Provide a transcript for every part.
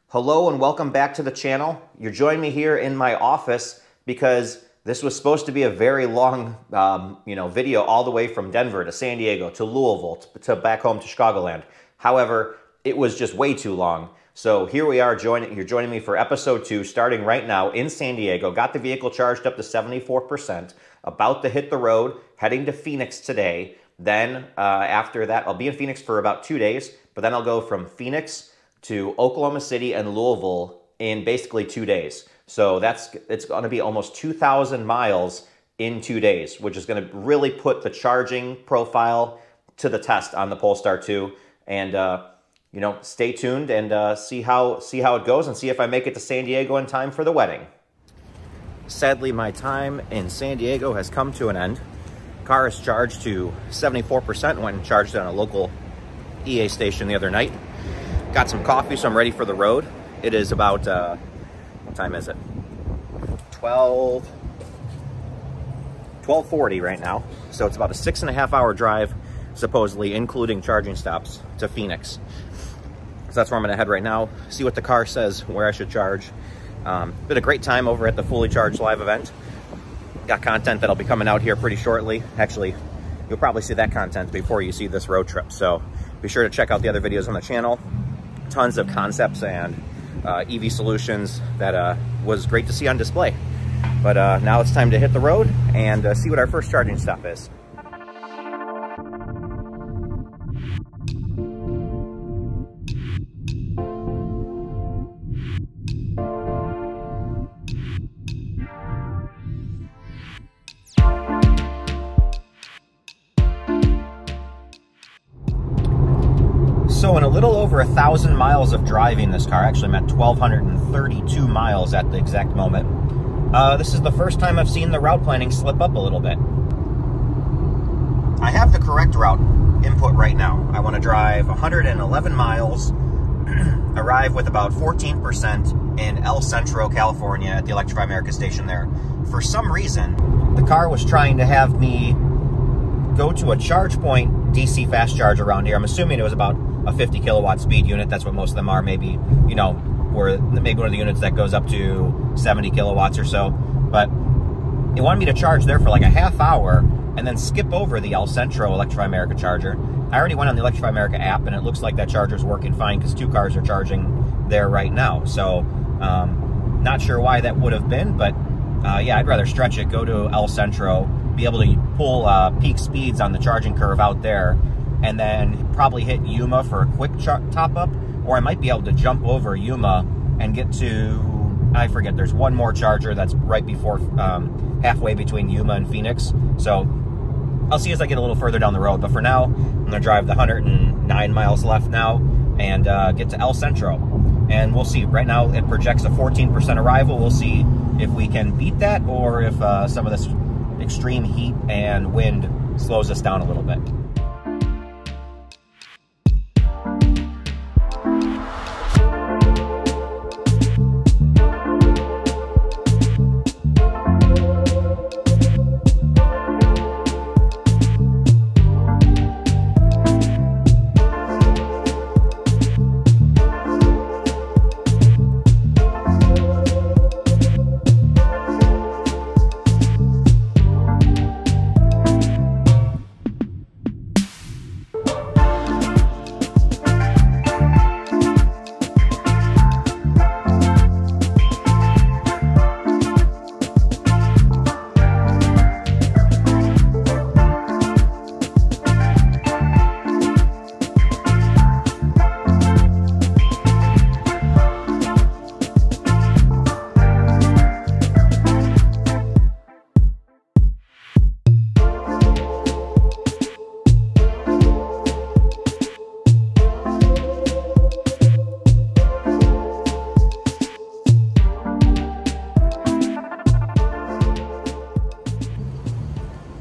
Hello and welcome back to the channel. You're joining me here in my office because this was supposed to be a very long video all the way from Denver to San Diego to Louisville to back home to Chicagoland. However, it was just way too long. So here we are, you're joining me for episode 2, starting right now in San Diego. Got the vehicle charged up to 74%, about to hit the road, heading to Phoenix today. Then after that, I'll be in Phoenix for about 2 days, but then I'll go from Phoenix to Oklahoma City and Louisville in basically 2 days. So it's going to be almost 2,000 miles in 2 days, which is going to really put the charging profile to the test on the Polestar 2. And stay tuned and see how it goes and see if I make it to San Diego in time for the wedding. Sadly, my time in San Diego has come to an end. Car is charged to 74%. Went and charged it on a local EA station the other night. Got some coffee, so I'm ready for the road. It is about, what time is it? 12:40 right now. So it's about a 6.5 hour drive, supposedly, including charging stops, to Phoenix. So that's where I'm gonna head right now, see what the car says, where I should charge. Been a great time over at the Fully Charged live event. Got content that'll be coming out here pretty shortly. Actually, you'll probably see that content before you see this road trip. So be sure to check out the other videos on the channel. Tons of concepts and EV solutions that was great to see on display. But now it's time to hit the road and see what our first charging stop is. So in a little over 1,000 miles of driving this car, actually I'm at 1,232 miles at the exact moment. This is the first time I've seen the route planning slip up a little bit. I have the correct route input right now. I want to drive 111 miles, arrive with about 14% in El Centro, California at the Electrify America station there. For some reason, the car was trying to have me go to a charge point DC fast charge around here. I'm assuming it was about a 50 kilowatt speed unit. That's what most of them are. Maybe, or maybe one of the units that goes up to 70 kilowatts or so. But it wanted me to charge there for like a half hour and then skip over the El Centro Electrify America charger. I already went on the Electrify America app and it looks like that charger's working fine because 2 cars are charging there right now. So not sure why that would have been, but yeah, I'd rather stretch it, go to El Centro, be able to pull peak speeds on the charging curve out there, and then probably hit Yuma for a quick top-up, or I might be able to jump over Yuma and get to, I forget, there's one more charger that's right before, halfway between Yuma and Phoenix. So I'll see as I get a little further down the road, but for now, I'm going to drive the 109 miles left now and get to El Centro. And we'll see. Right now, it projects a 14% arrival. We'll see if we can beat that or if some of this extreme heat and wind slows us down a little bit.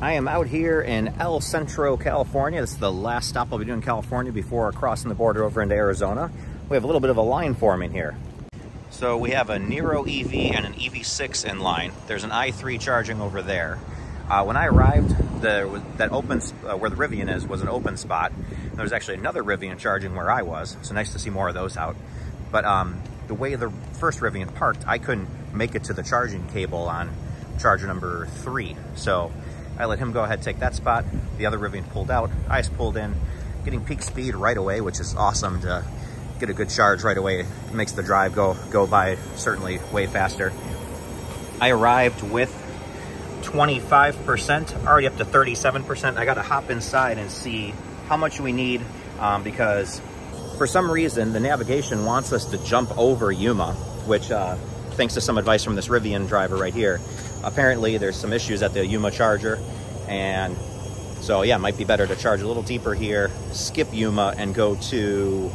I am out here in El Centro, California. This is the last stop I'll be doing in California before crossing the border over into Arizona. We have a little bit of a line forming here. So we have a Nero EV and an EV6 in line. There's an i3 charging over there. When I arrived, that open where the Rivian is was an open spot. There was actually another Rivian charging where I was, so nice to see more of those out. But the way the first Rivian parked, I couldn't make it to the charging cable on charger number 3. So I let him go ahead, take that spot. The other Rivian pulled out. I just pulled in, getting peak speed right away, which is awesome to get a good charge right away. It makes the drive go by certainly way faster. I arrived with 25%, already up to 37%. I got to hop inside and see how much we need because for some reason the navigation wants us to jump over Yuma, which thanks to some advice from this Rivian driver right here, apparently there's some issues at the Yuma charger, and so yeah, it might be better to charge a little deeper here, skip Yuma and go to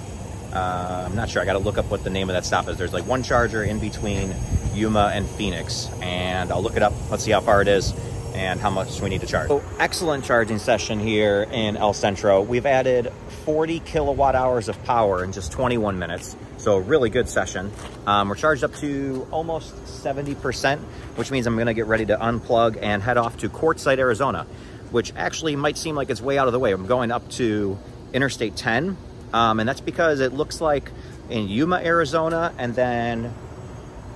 I'm not sure, I got to look up what the name of that stop is. There's like one charger in between Yuma and Phoenix, and I'll look it up. Let's see how far it is and how much we need to charge. So excellent charging session here in El Centro. We've added 40 kilowatt hours of power in just 21 minutes. So really good session. We're charged up to almost 70%, which means I'm gonna get ready to unplug and head off to Quartzsite, Arizona, which actually might seem like it's way out of the way. I'm going up to Interstate 10, and that's because it looks like in Yuma, Arizona, and then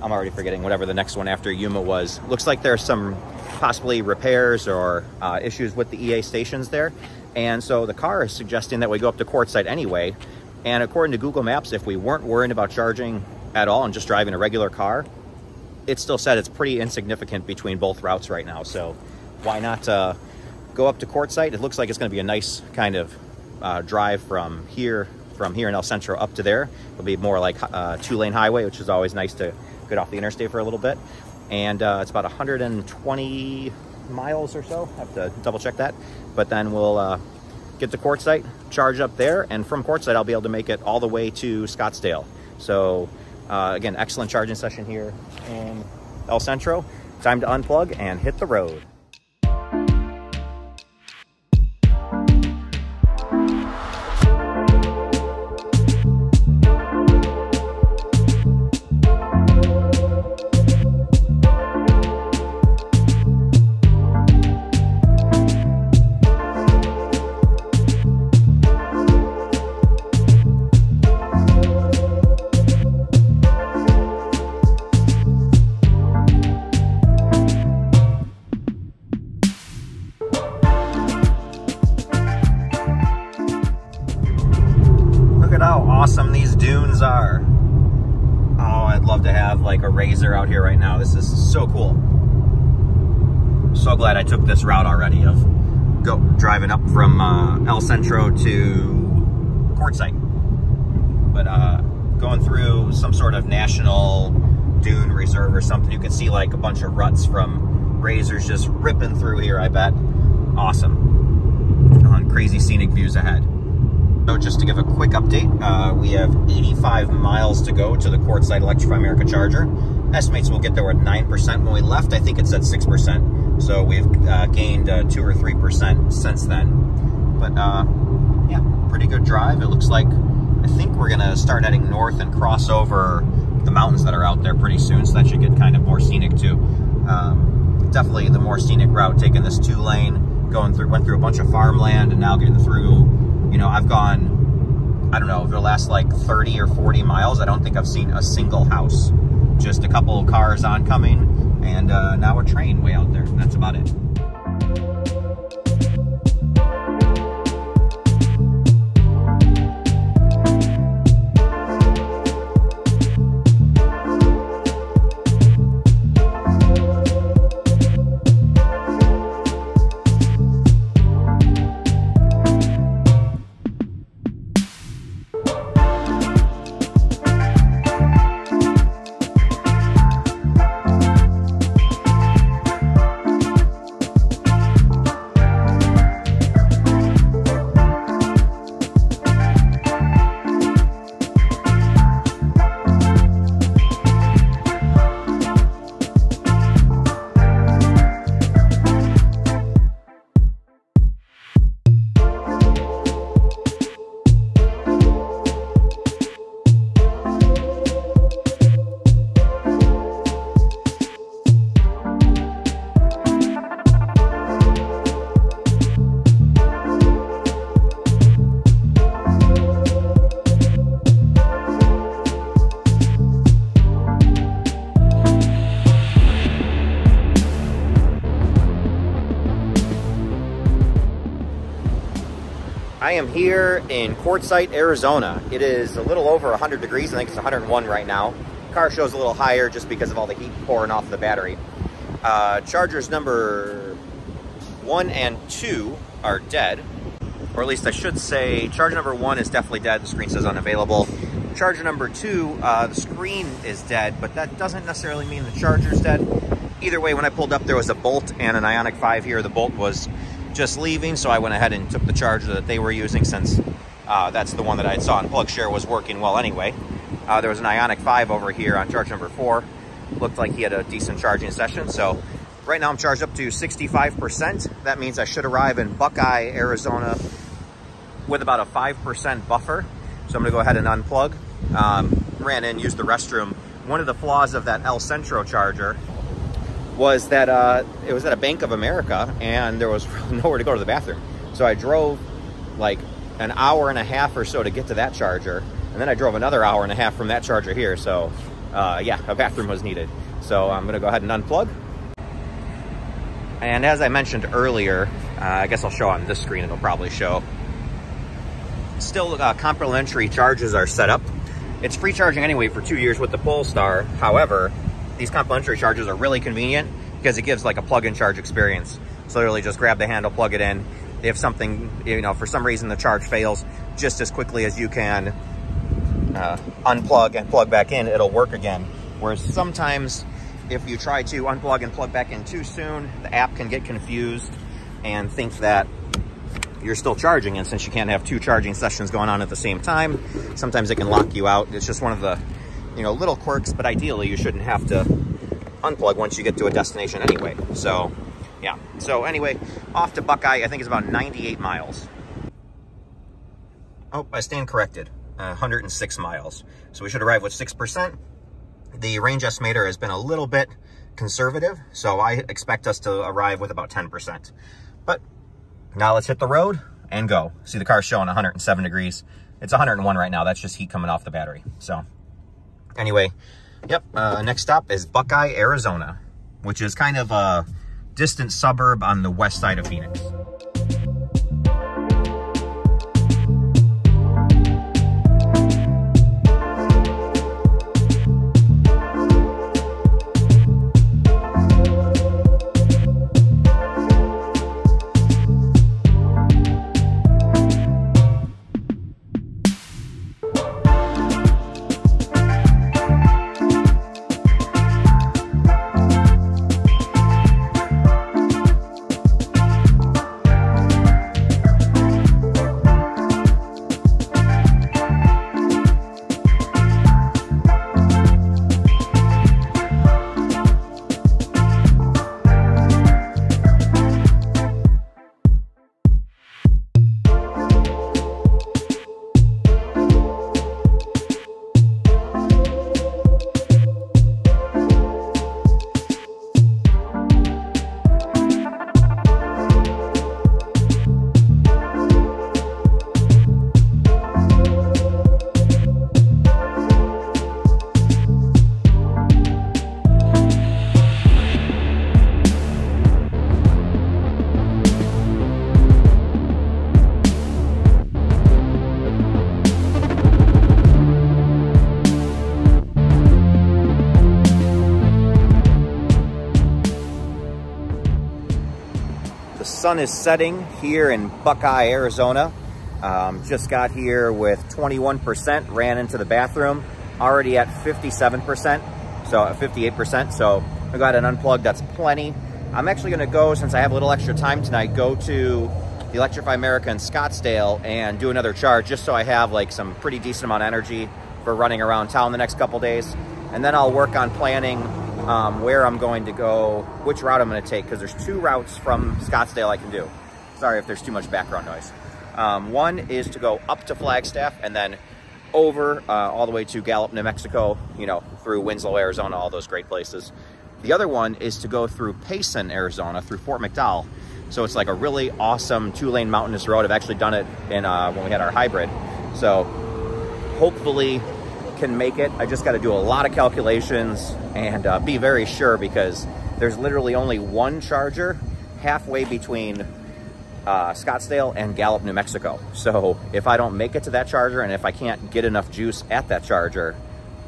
I'm already forgetting whatever the next one after Yuma was. Looks like there's some possibly repairs or issues with the EA stations there. And so the car is suggesting that we go up to Quartzsite anyway. And according to Google Maps, if we weren't worried about charging at all and just driving a regular car, it still said it's pretty insignificant between both routes right now. So why not go up to Quartzsite? It looks like it's going to be a nice kind of drive from here in El Centro up to there. It'll be more like a 2-lane highway, which is always nice to get off the interstate for a little bit. And it's about 120 miles or so. I have to double check that. But then we'll get to Quartzsite, charge up there, and from Quartzsite I'll be able to make it all the way to Scottsdale. So again, excellent charging session here in El Centro. Time to unplug and hit the road. Awesome these dunes are. Oh, I'd love to have like a Razor out here right now. This is so cool. So glad I took this route already of driving up from El Centro to Quartzsite. But going through some sort of national dune reserve or something, you can see like a bunch of ruts from Razors just ripping through here, I bet. Awesome. On crazy scenic views ahead. So just to give a quick update, we have 85 miles to go to the Quartzsite Electrify America charger. Estimates we'll get there at 9%. When we left, I think it's at 6%. So we've gained 2 or 3% since then. But yeah, pretty good drive. It looks like, I think we're gonna start heading north and cross over the mountains that are out there pretty soon. So that should get kind of more scenic too. Definitely the more scenic route, taking this 2-lane, went through a bunch of farmland and now getting through. You know, I've gone, I don't know, over the last like 30 or 40 miles, I don't think I've seen a single house. Just a couple of cars oncoming, and now a train way out there. And that's about it. I am here in Quartzsite, Arizona. It is a little over 100 degrees. I think it's 101 right now. Car shows a little higher just because of all the heat pouring off the battery. Chargers number 1 and 2 are dead. Or at least I should say, charger number 1 is definitely dead. The screen says unavailable. Charger number 2, the screen is dead, but that doesn't necessarily mean the charger's dead. Either way, when I pulled up, there was a Bolt and an Ioniq 5 here. The Bolt was just leaving, so I went ahead and took the charger that they were using, since that's the one that I saw in PlugShare was working well anyway. There was an Ioniq 5 over here on charge number 4. Looked like he had a decent charging session. So right now I'm charged up to 65%. That means I should arrive in Buckeye, Arizona with about a 5% buffer. So I'm gonna go ahead and unplug. Ran in, used the restroom. One of the flaws of that El Centro charger was that it was at a Bank of America and there was nowhere to go to the bathroom. So I drove like an hour and a half or so to get to that charger. And then I drove another hour and a half from that charger here. So yeah, a bathroom was needed. So I'm gonna go ahead and unplug. And as I mentioned earlier, I guess I'll show on this screen, it'll probably show. Still complimentary charges are set up. It's free charging anyway for 2 years with the Polestar. However, these complimentary chargers are really convenient because it gives like a plug-in charge experience. So literally just grab the handle, plug it in. If something, you know, for some reason the charge fails, just as quickly as you can unplug and plug back in, it'll work again. Whereas sometimes if you try to unplug and plug back in too soon, the app can get confused and think that you're still charging. And since you can't have 2 charging sessions going on at the same time, sometimes it can lock you out. It's just one of the, you know, little quirks, but ideally you shouldn't have to unplug once you get to a destination anyway. So yeah, so anyway, off to Buckeye. I think it's about 98 miles. Oh, I stand corrected, 106 miles. So we should arrive with 6%. The range estimator has been a little bit conservative, so I expect us to arrive with about 10%. But now let's hit the road and go. See, the car's showing 107 degrees. It's 101 right now. That's just heat coming off the battery. So anyway, yep, next stop is Buckeye, Arizona, which is kind of a distant suburb on the west side of Phoenix. The sun is setting here in Buckeye, Arizona. Just got here with 21%, ran into the bathroom, already at 57%, so 58%. So I got an unplug, that's plenty. I'm actually gonna go, since I have a little extra time tonight, go to the Electrify America in Scottsdale and do another charge, just so I have like some pretty decent amount of energy for running around town the next couple days. And then I'll work on planning where I'm going to go, which route I'm going to take, because there's 2 routes from Scottsdale I can do. Sorry if there's too much background noise. One is to go up to Flagstaff and then over all the way to Gallup, New Mexico, you know, through Winslow, Arizona, all those great places. The other one is to go through Payson, Arizona, through Fort McDowell. So it's like a really awesome 2-lane mountainous road. I've actually done it in when we had our hybrid. So hopefully can make it. I just got to do a lot of calculations and be very sure, because there's literally only one charger halfway between Scottsdale and Gallup, New Mexico. So if I don't make it to that charger, and if I can't get enough juice at that charger,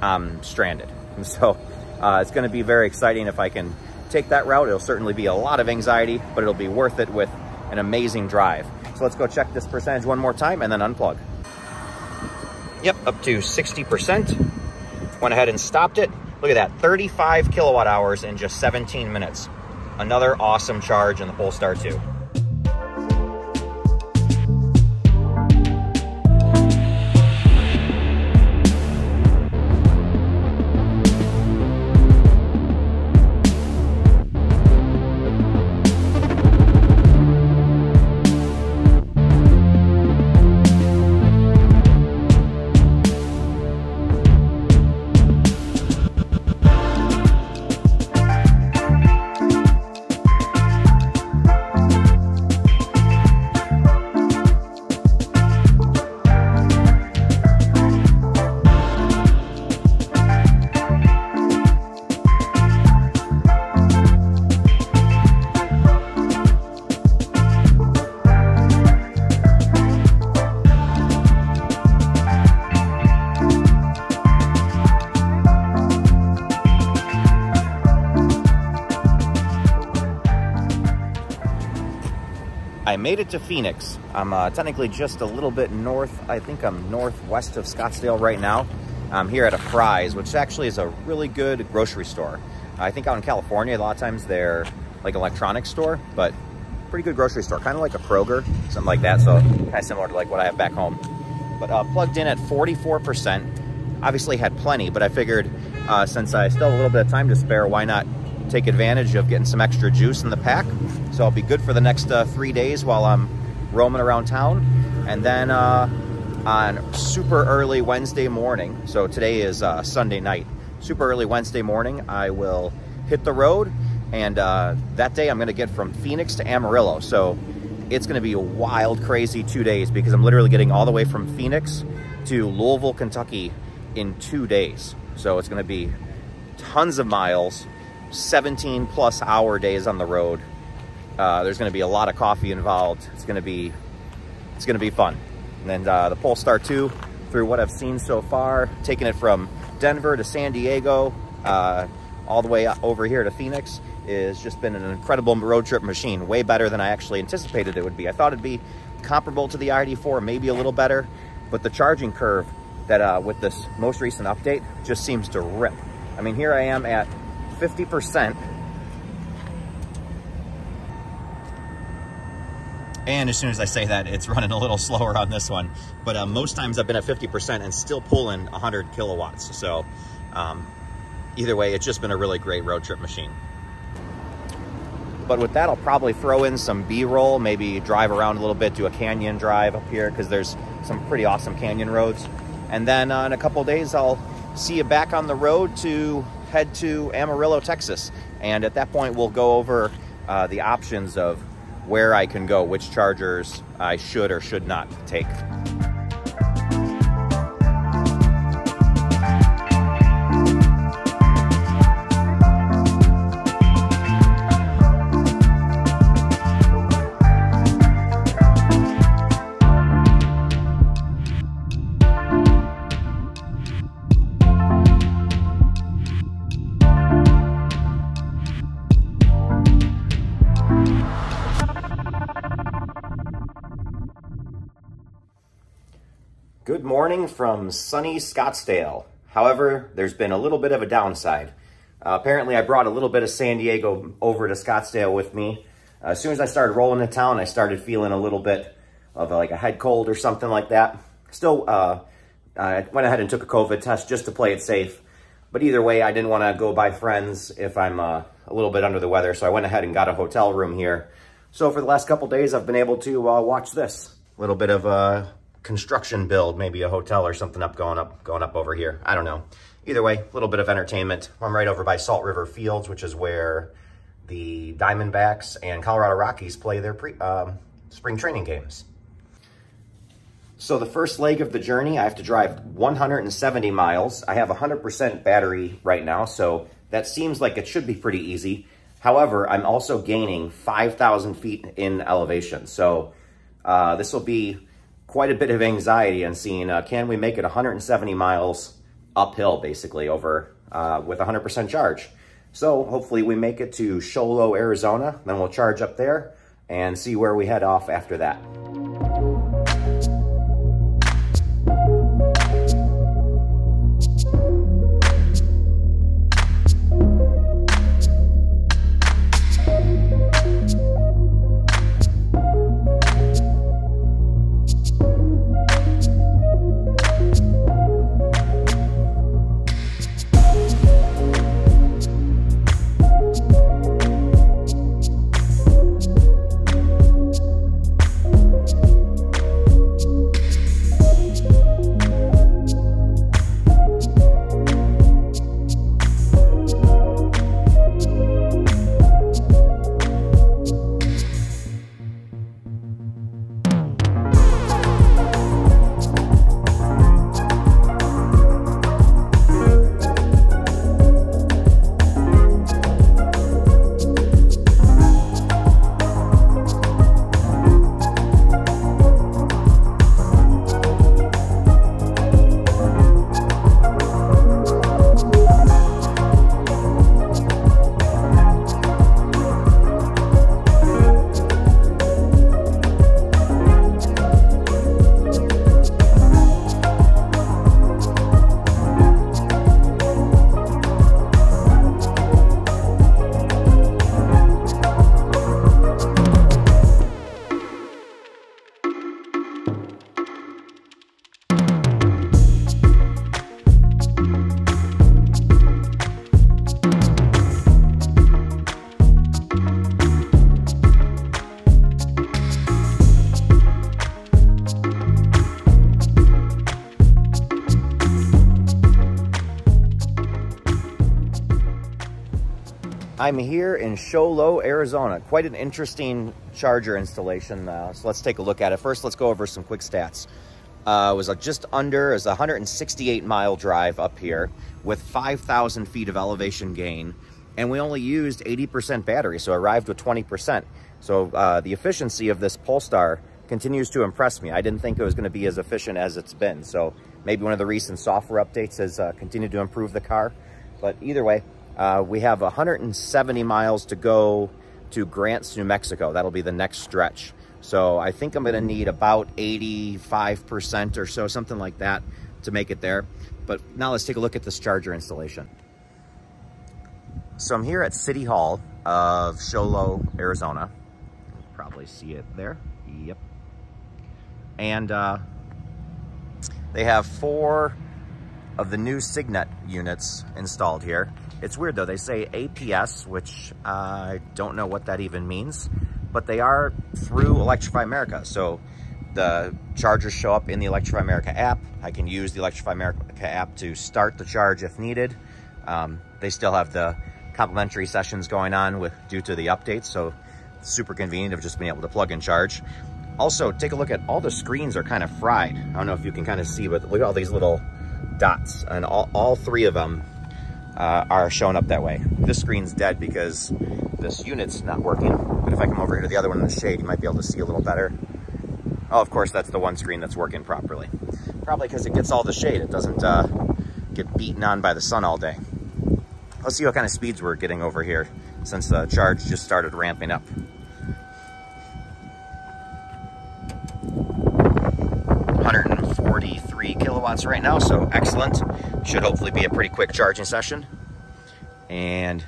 I'm stranded. And so it's going to be very exciting if I can take that route. It'll certainly be a lot of anxiety, but it'll be worth it with an amazing drive. So let's go check this percentage one more time and then unplug. Yep, up to 60%. Went ahead and stopped it. Look at that, 35 kilowatt hours in just 17 minutes. Another awesome charge in the Polestar 2. I made it to Phoenix. I'm technically just a little bit north. I think I'm northwest of Scottsdale right now. I'm here at a Fry's, which actually is a really good grocery store. I think out in California, a lot of times they're like an electronics store, but pretty good grocery store, kind of like a Kroger, something like that. So kind of similar to like what I have back home. But plugged in at 44%. Obviously had plenty, but I figured since I still have a little bit of time to spare, why not take advantage of getting some extra juice in the pack. So I'll be good for the next 3 days while I'm roaming around town. And then on super early Wednesday morning, so today is Sunday night, super early Wednesday morning, I will hit the road. And that day I'm gonna get from Phoenix to Amarillo. So it's gonna be a wild, crazy 2 days because I'm literally getting all the way from Phoenix to Louisville, Kentucky in 2 days. So it's gonna be tons of miles, 17+ hour days on the road. There's going to be a lot of coffee involved. It's going to be fun. And then the Polestar 2, through what I've seen so far, taking it from Denver to San Diego, all the way over here to Phoenix, is just been an incredible road trip machine. Way better than I actually anticipated it would be. I thought it'd be comparable to the ID4, maybe a little better, but the charging curve that with this most recent update just seems to rip. I mean, here I am at 50%. And as soon as I say that, it's running a little slower on this one. But most times I've been at 50% and still pulling 100 kilowatts. So either way, it's just been a really great road trip machine. But with that, I'll probably throw in some B-roll, maybe drive around a little bit, do a canyon drive up here because there's some pretty awesome canyon roads. And then in a couple of days, I'll see you back on the road to head to Amarillo, Texas. And at that point, we'll go over the options of where I can go, which chargers I should or should not take. Good morning from sunny Scottsdale. However, there's been a little bit of a downside. Apparently, I brought a little bit of San Diego over to Scottsdale with me. As soon as I started rolling to town, I started feeling a little bit of like a head cold or something like that. Still, I went ahead and took a COVID test just to play it safe. But either way, I didn't want to go by friends if I'm a little bit under the weather. So I went ahead and got a hotel room here. So for the last couple days, I've been able to watch this. A little bit of construction build, maybe a hotel or something going up over here. I don't know. Either way, a little bit of entertainment. I'm right over by Salt River Fields, which is where the Diamondbacks and Colorado Rockies play their spring training games. So the first leg of the journey, I have to drive 170 miles. I have 100% battery right now, so that seems like it should be pretty easy. However, I'm also gaining 5,000 feet in elevation. So this will be quite a bit of anxiety and seeing, can we make it 170 miles uphill, basically, over with 100% charge. So hopefully we make it to Show Low, Arizona, then we'll charge up there and see where we head off after that. I'm here in Show Low, Arizona. Quite an interesting charger installation. So let's take a look at it. First, let's go over some quick stats. It was just under, it was a 168-mile drive up here with 5,000 feet of elevation gain. And we only used 80% battery, so arrived with 20%. So the efficiency of this Polestar continues to impress me. I didn't think it was going to be as efficient as it's been. So maybe one of the recent software updates has continued to improve the car. But either way, we have 170 miles to go to Grants, New Mexico. That'll be the next stretch. So I think I'm going to need about 85% or so, something like that, to make it there. But now let's take a look at this charger installation. So I'm here at City Hall of Show Low, Arizona. You can probably see it there. Yep. And they have 4 of the new Signet units installed here. It's weird though, they say APS, which I don't know what that even means, but they are through Electrify America. So the chargers show up in the Electrify America app. I can use the Electrify America app to start the charge if needed. They still have the complimentary sessions going on due to the updates, so it's super convenient of just being able to plug and charge. Also, take a look at all the screens are kind of fried. I don't know if you can kind of see, but look at all these little dots, and all 3 of them are showing up that way. This screen's dead because this unit's not working, but if I come over here to the other one in the shade, you might be able to see a little better. Oh, of course, that's the one screen that's working properly. Probably because it gets all the shade. It doesn't get beaten on by the sun all day. Let's see what kind of speeds we're getting over here since the charge just started ramping up. 143 kilowatts right now, so excellent. Should hopefully be a pretty quick charging session. And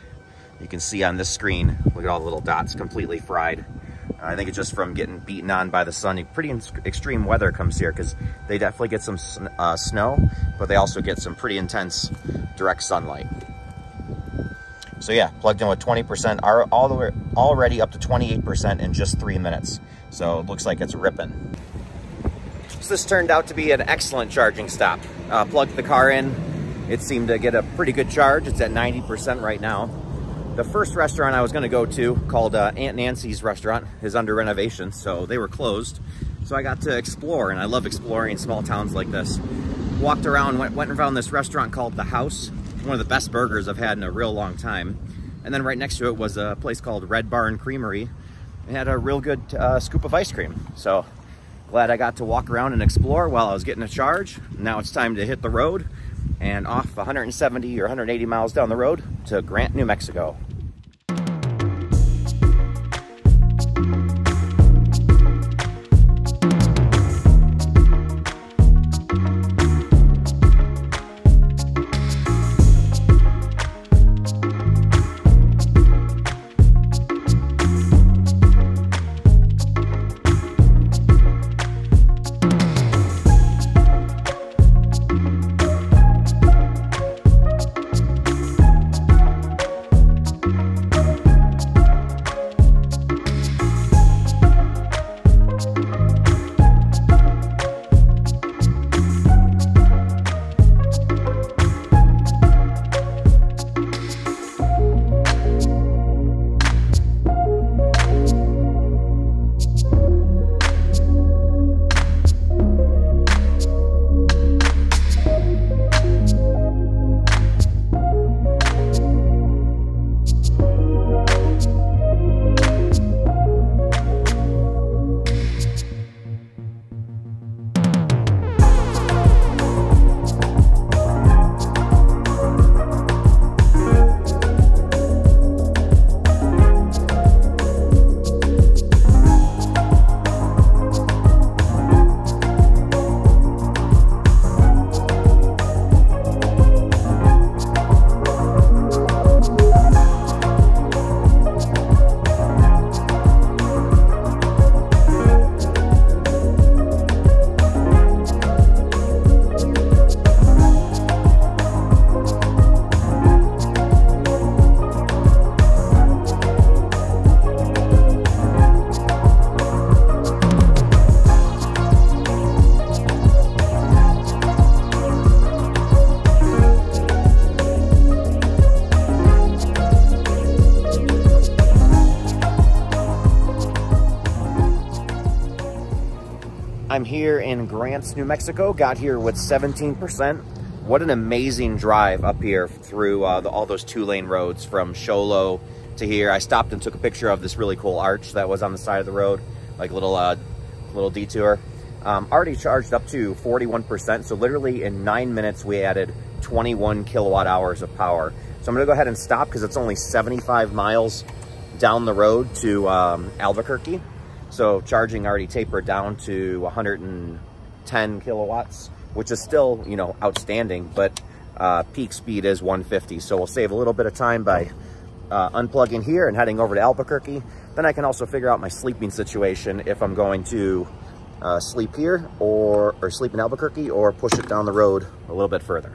you can see on this screen, look at all the little dots, completely fried. I think it's just from getting beaten on by the sun. Pretty extreme weather comes here because they definitely get some snow, but they also get some pretty intense direct sunlight. So yeah, plugged in with 20%, all the way already up to 28% in just 3 minutes. So it looks like it's ripping. So this turned out to be an excellent charging stop. Plugged the car in. It seemed to get a pretty good charge. It's at 90% right now. The first restaurant I was going to go to, called Aunt Nancy's restaurant, is under renovation, so they were closed. So I got to explore, and I love exploring small towns like this. Walked around, went and found this restaurant called The House. One of the best burgers I've had in a real long time. And then right next to it was a place called Red Barn Creamery. It had a real good scoop of ice cream. So glad I got to walk around and explore while I was getting a charge. Now it's time to hit the road and off 170 or 180 miles down the road to Grant, New Mexico. I'm here in Grant, New Mexico. Got here with 17%. What an amazing drive up here through all those two-lane roads from Sholo to here. I stopped and took a picture of this really cool arch that was on the side of the road, like a little detour. Already charged up to 41%. So literally in 9 minutes, we added 21 kilowatt hours of power. So I'm gonna go ahead and stop because it's only 75 miles down the road to Albuquerque. So charging already tapered down to 110 kilowatts, which is still, you know, outstanding, but peak speed is 150. So we'll save a little bit of time by unplugging here and heading over to Albuquerque. Then I can also figure out my sleeping situation if I'm going to sleep here or sleep in Albuquerque or push it down the road a little bit further.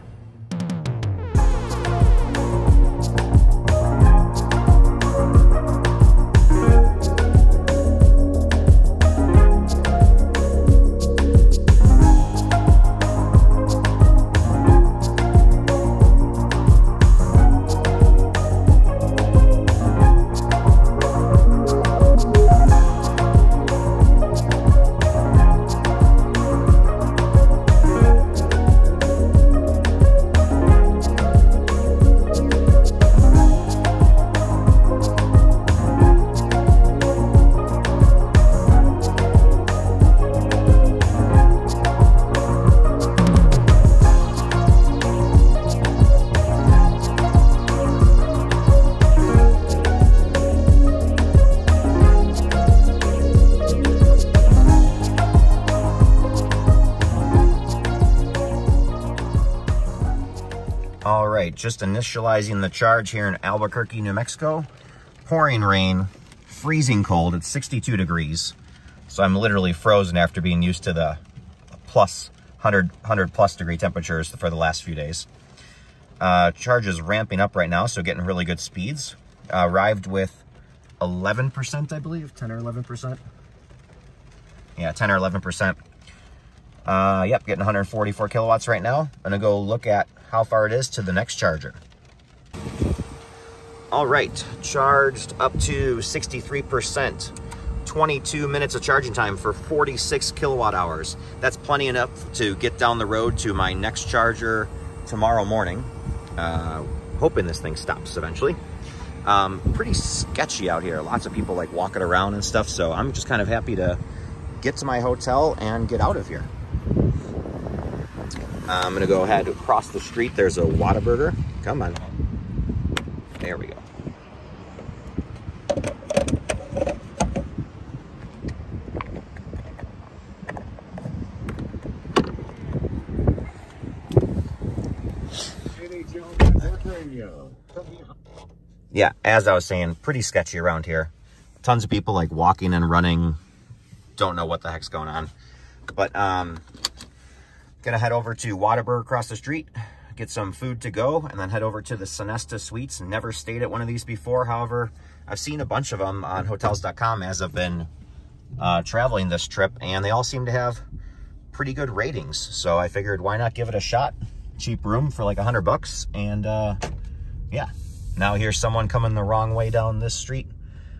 All right, just initializing the charge here in Albuquerque, New Mexico. Pouring rain, freezing cold, it's 62 degrees. So I'm literally frozen after being used to the plus 100 plus degree temperatures for the last few days. Charge is ramping up right now, so getting really good speeds. Arrived with 11%, I believe, 10 or 11%. Yeah, 10 or 11%. Yep, getting 144 kilowatts right now. I'm gonna go look at how far it is to the next charger. All right, charged up to 63%. 22 minutes of charging time for 46 kilowatt hours. That's plenty enough to get down the road to my next charger tomorrow morning. Hoping this thing stops eventually. Pretty sketchy out here. Lots of people like walking around and stuff. So I'm just kind of happy to get to my hotel and get out of here. I'm gonna go ahead across the street. There's a Whataburger. Come on. There we go. Yeah, as I was saying, pretty sketchy around here. Tons of people like walking and running. Don't know what the heck's going on. But gonna head over to Whataburger across the street, get some food to go, and then head over to the Sonesta Suites. Never stayed at one of these before. However, I've seen a bunch of them on hotels.com as I've been traveling this trip, and they all seem to have pretty good ratings. So I figured, why not give it a shot? Cheap room for like $100, and yeah. Now here's someone coming the wrong way down this street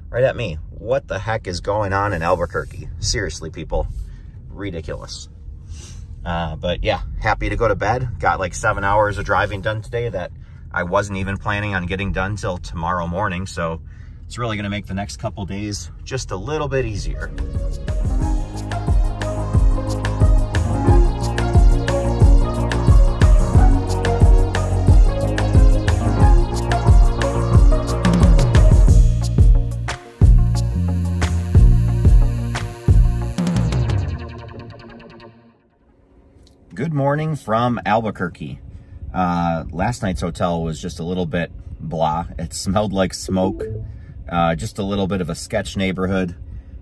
right at me. What the heck is going on in Albuquerque? Seriously, people, ridiculous. But yeah, happy to go to bed. Got like 7 hours of driving done today that I wasn't even planning on getting done till tomorrow morning. So it's really gonna make the next couple days just a little bit easier. Good morning from Albuquerque. Last night's hotel was just a little bit blah. It smelled like smoke. Just a little bit of a sketch neighborhood.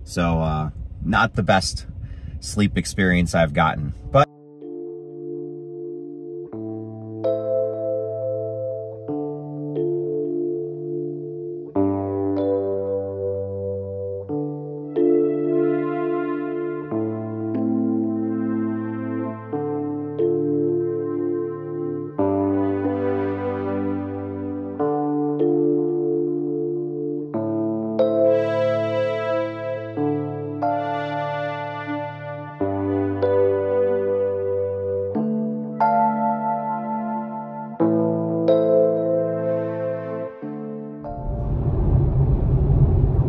So not the best sleep experience I've gotten. But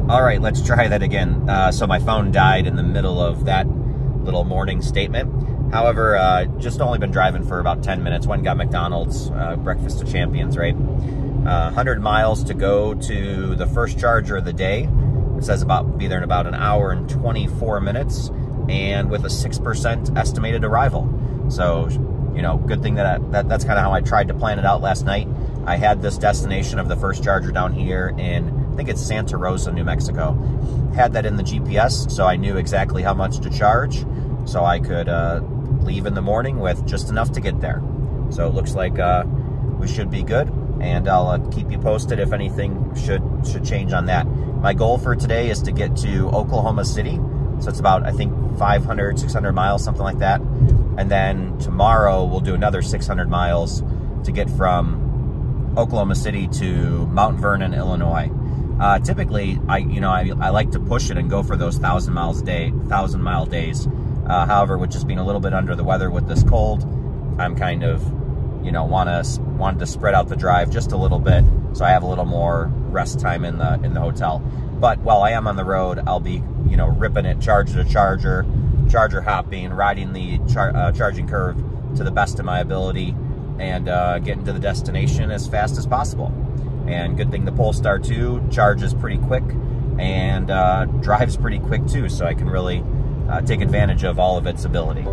all right, let's try that again. So my phone died in the middle of that little morning statement. However, just only been driving for about 10 minutes. Went and got McDonald's, breakfast of champions, right? 100 miles to go to the first charger of the day. It says be there in about an hour and 24 minutes, and with a 6% estimated arrival. So, you know, good thing that's kind of how I tried to plan it out last night. I had this destination of the first charger down here in, I think it's Santa Rosa, New Mexico. Had that in the GPS, so I knew exactly how much to charge, so I could leave in the morning with just enough to get there. So it looks like we should be good, and I'll keep you posted if anything should change on that. My goal for today is to get to Oklahoma City, so it's about, I think, 500, 600 miles, something like that. And then tomorrow we'll do another 600 miles to get from Oklahoma City to Mount Vernon, Illinois. Typically, I like to push it and go for those 1,000-mile days. However, with just being a little bit under the weather with this cold, I'm kind of, wanted to spread out the drive just a little bit, so I have a little more rest time in the hotel. But while I am on the road, I'll be, ripping it charger to charger, charger hopping, riding the charging curve to the best of my ability, and getting to the destination as fast as possible. And good thing the Polestar 2 charges pretty quick and drives pretty quick too, so I can really take advantage of all of its ability.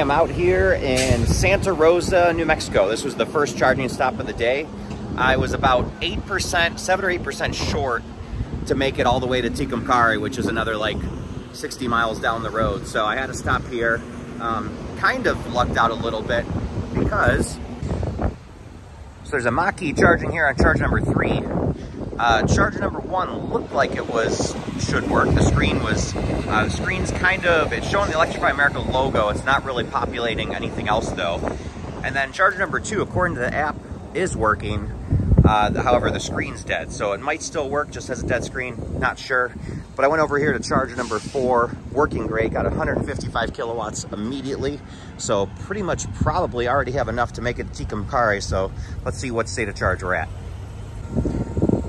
am out here in Santa Rosa, New Mexico. This was the first charging stop of the day. I was about 8%, 7 or 8% short to make it all the way to Tucumcari, which is another like 60 miles down the road. So I had to stop here. Kind of lucked out a little bit because so there's a Mach-E charging here on charge number 3. Charge number 1 looked like it should work. The screen was, the screen's kind of, it's showing the Electrify America logo. It's not really populating anything else though. And then charge number 2, according to the app, is working. However, the screen's dead. So it might still work, just as a dead screen, not sure. But I went over here to charge number 4, working great, got 155 kilowatts immediately. So pretty much probably already have enough to make it to Tucumcari. So let's see what state of charge we're at.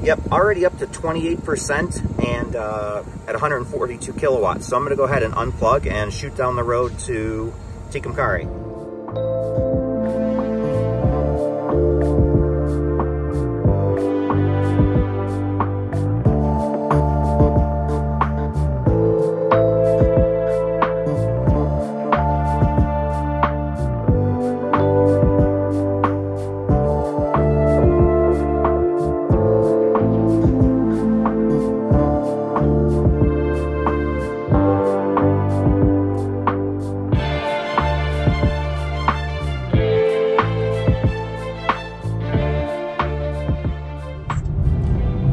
Yep, already up to 28% and at 142 kilowatts. So I'm gonna go ahead and unplug and shoot down the road to Tucumcari.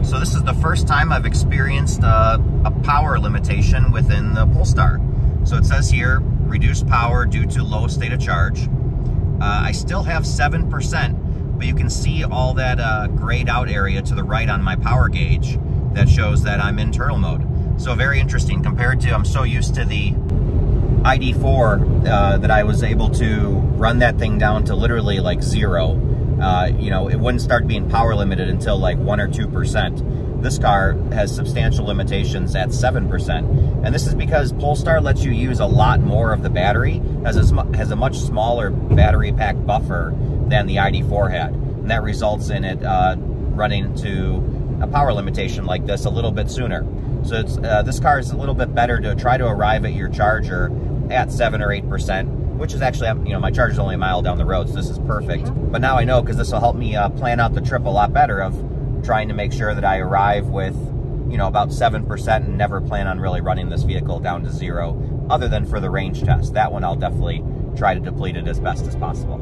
So this is the first time I've experienced a power limitation within the Polestar. So it says here, reduced power due to low state of charge. I still have 7%, but you can see all that grayed out area to the right on my power gauge that shows that I'm in turtle mode. So very interesting compared to, I'm so used to the ID4 that I was able to run that thing down to literally like 0. You know, it wouldn't start being power limited until like 1 or 2%. This car has substantial limitations at 7%. And this is because Polestar lets you use a lot more of the battery, has a much smaller battery pack buffer than the ID4 had. And that results in it running to a power limitation like this a little bit sooner. So it's, this car is a little bit better to try to arrive at your charger at 7 or 8%. Which is actually, you know, my charger's only a mile down the road, so this is perfect. But now I know, because this will help me plan out the trip a lot better of trying to make sure that I arrive with, you know, about 7% and never plan on really running this vehicle down to 0, other than for the range test. That one I'll definitely try to deplete it as best as possible.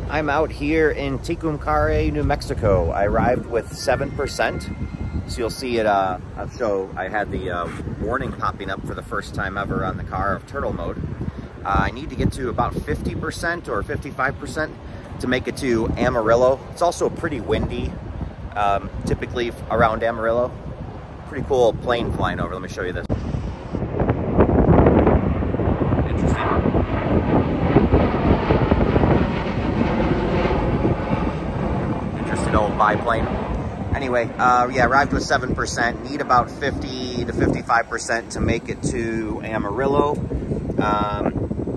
I'm out here in Tucumcari, New Mexico. I arrived with 7%. So you'll see it, I had the warning popping up for the first time ever on the car of turtle mode. I need to get to about 50% or 55% to make it to Amarillo. It's also pretty windy, typically around Amarillo. Pretty cool plane flying over. Let me show you this. Old biplane. Anyway, yeah, arrived with 7%. Need about 50 to 55% to make it to Amarillo.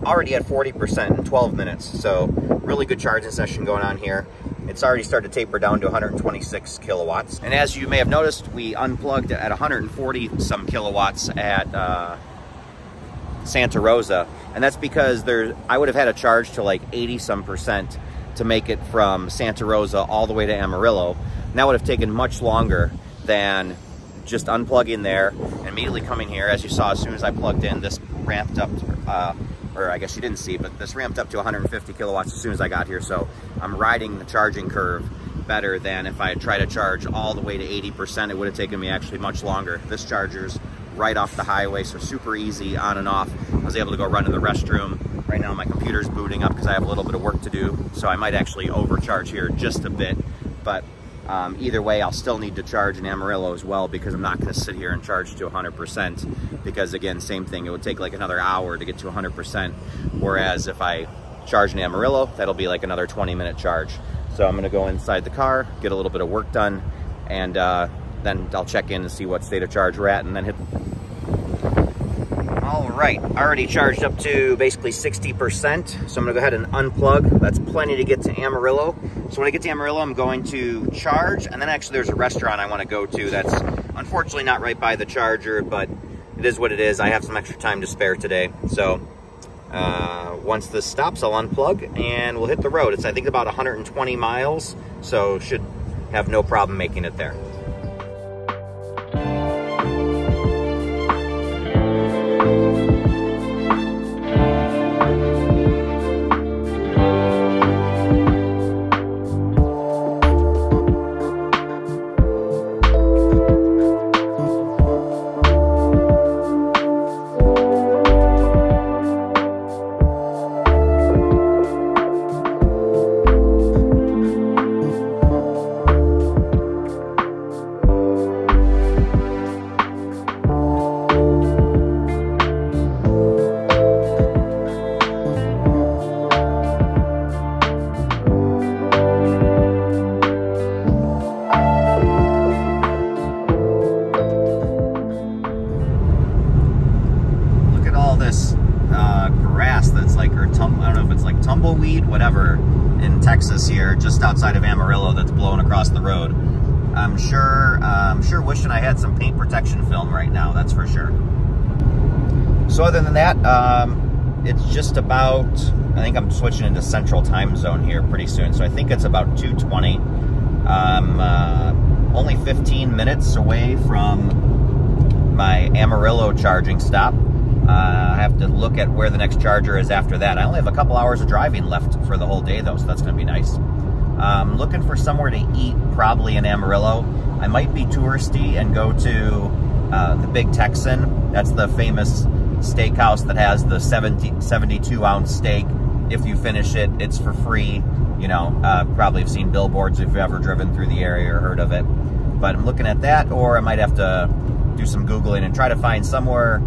Already at 40% in 12 minutes. So really good charging session going on here. It's already started to taper down to 126 kilowatts. And as you may have noticed, we unplugged at 140 some kilowatts at Santa Rosa. And that's because I would have had a charge to like 80 some percent to make it from Santa Rosa all the way to Amarillo. And that would have taken much longer than just unplugging there and immediately coming here. As you saw, as soon as I plugged in, this ramped up, or I guess you didn't see, but this ramped up to 150 kilowatts as soon as I got here. So I'm riding the charging curve better than if I had tried to charge all the way to 80%. It would have taken me actually much longer. This charger's right off the highway, so super easy on and off. I was able to go run to the restroom. Right now my computer's booting up because I have a little bit of work to do, so I might actually overcharge here just a bit. But either way, I'll still need to charge in Amarillo as well, because I'm not going to sit here and charge to 100%, because again, same thing, it would take like another hour to get to 100%, whereas if I charge in Amarillo, that'll be like another 20-minute charge. So I'm going to go inside the car, get a little bit of work done, and then I'll check in and see what state of charge we're at, and then hit. All right, already charged up to basically 60%. So I'm gonna go ahead and unplug. That's plenty to get to Amarillo. So when I get to Amarillo, I'm going to charge, and then actually there's a restaurant I wanna go to that's unfortunately not right by the charger, but it is what it is. I have some extra time to spare today. So once this stops, I'll unplug and we'll hit the road. It's, I think, about 120 miles, so should have no problem making it there. Grass that's like, or I don't know if it's like tumbleweed, whatever, in Texas here, just outside of Amarillo, that's blowing across the road. I'm sure wishing I had some paint protection film right now, that's for sure. So other than that, it's just about, I think I'm switching into Central Time Zone here pretty soon, so I think it's about 2:20. I'm only 15 minutes away from my Amarillo charging stop. I have to look at where the next charger is after that. I only have a couple hours of driving left for the whole day, though, so that's going to be nice. I'm looking for somewhere to eat, probably in Amarillo. I might be touristy and go to the Big Texan. That's the famous steakhouse that has the 72-ounce steak. If you finish it, it's for free. You know, probably have seen billboards if you've ever driven through the area or heard of it. But I'm looking at that, or I might have to do some Googling and try to find somewhere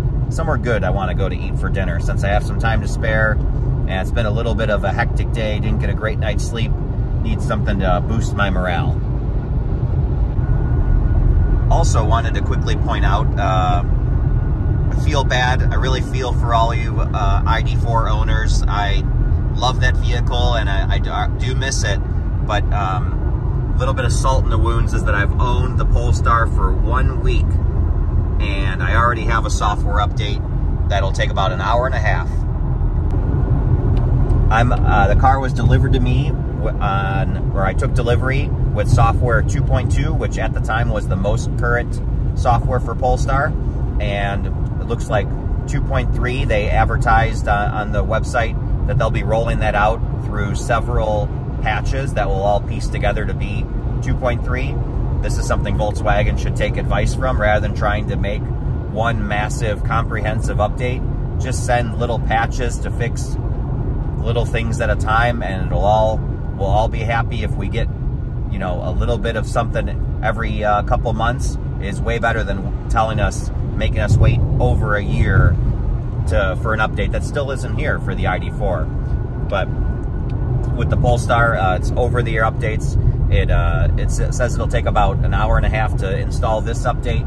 good I want to go to eat for dinner, since I have some time to spare and it's been a little bit of a hectic day, didn't get a great night's sleep, need something to boost my morale. Also wanted to quickly point out, I feel bad, I really feel for all you ID4 owners. I love that vehicle and I do miss it, but a little bit of salt in the wounds is that I've owned the Polestar for 1 week. And I already have a software update that'll take about an hour and a half. The car was delivered to me I took delivery with software 2.2, which at the time was the most current software for Polestar. And it looks like 2.3, they advertised on the website that they'll be rolling that out through several patches that will all piece together to be 2.3. This is something Volkswagen should take advice from, rather than trying to make one massive comprehensive update. Just send little patches to fix little things at a time, and we'll all be happy if we get, you know, a little bit of something every couple months is way better than making us wait over a year for an update that still isn't here for the ID4. But with the Polestar, it's over-the-air updates. It says it'll take about an hour and a half to install this update.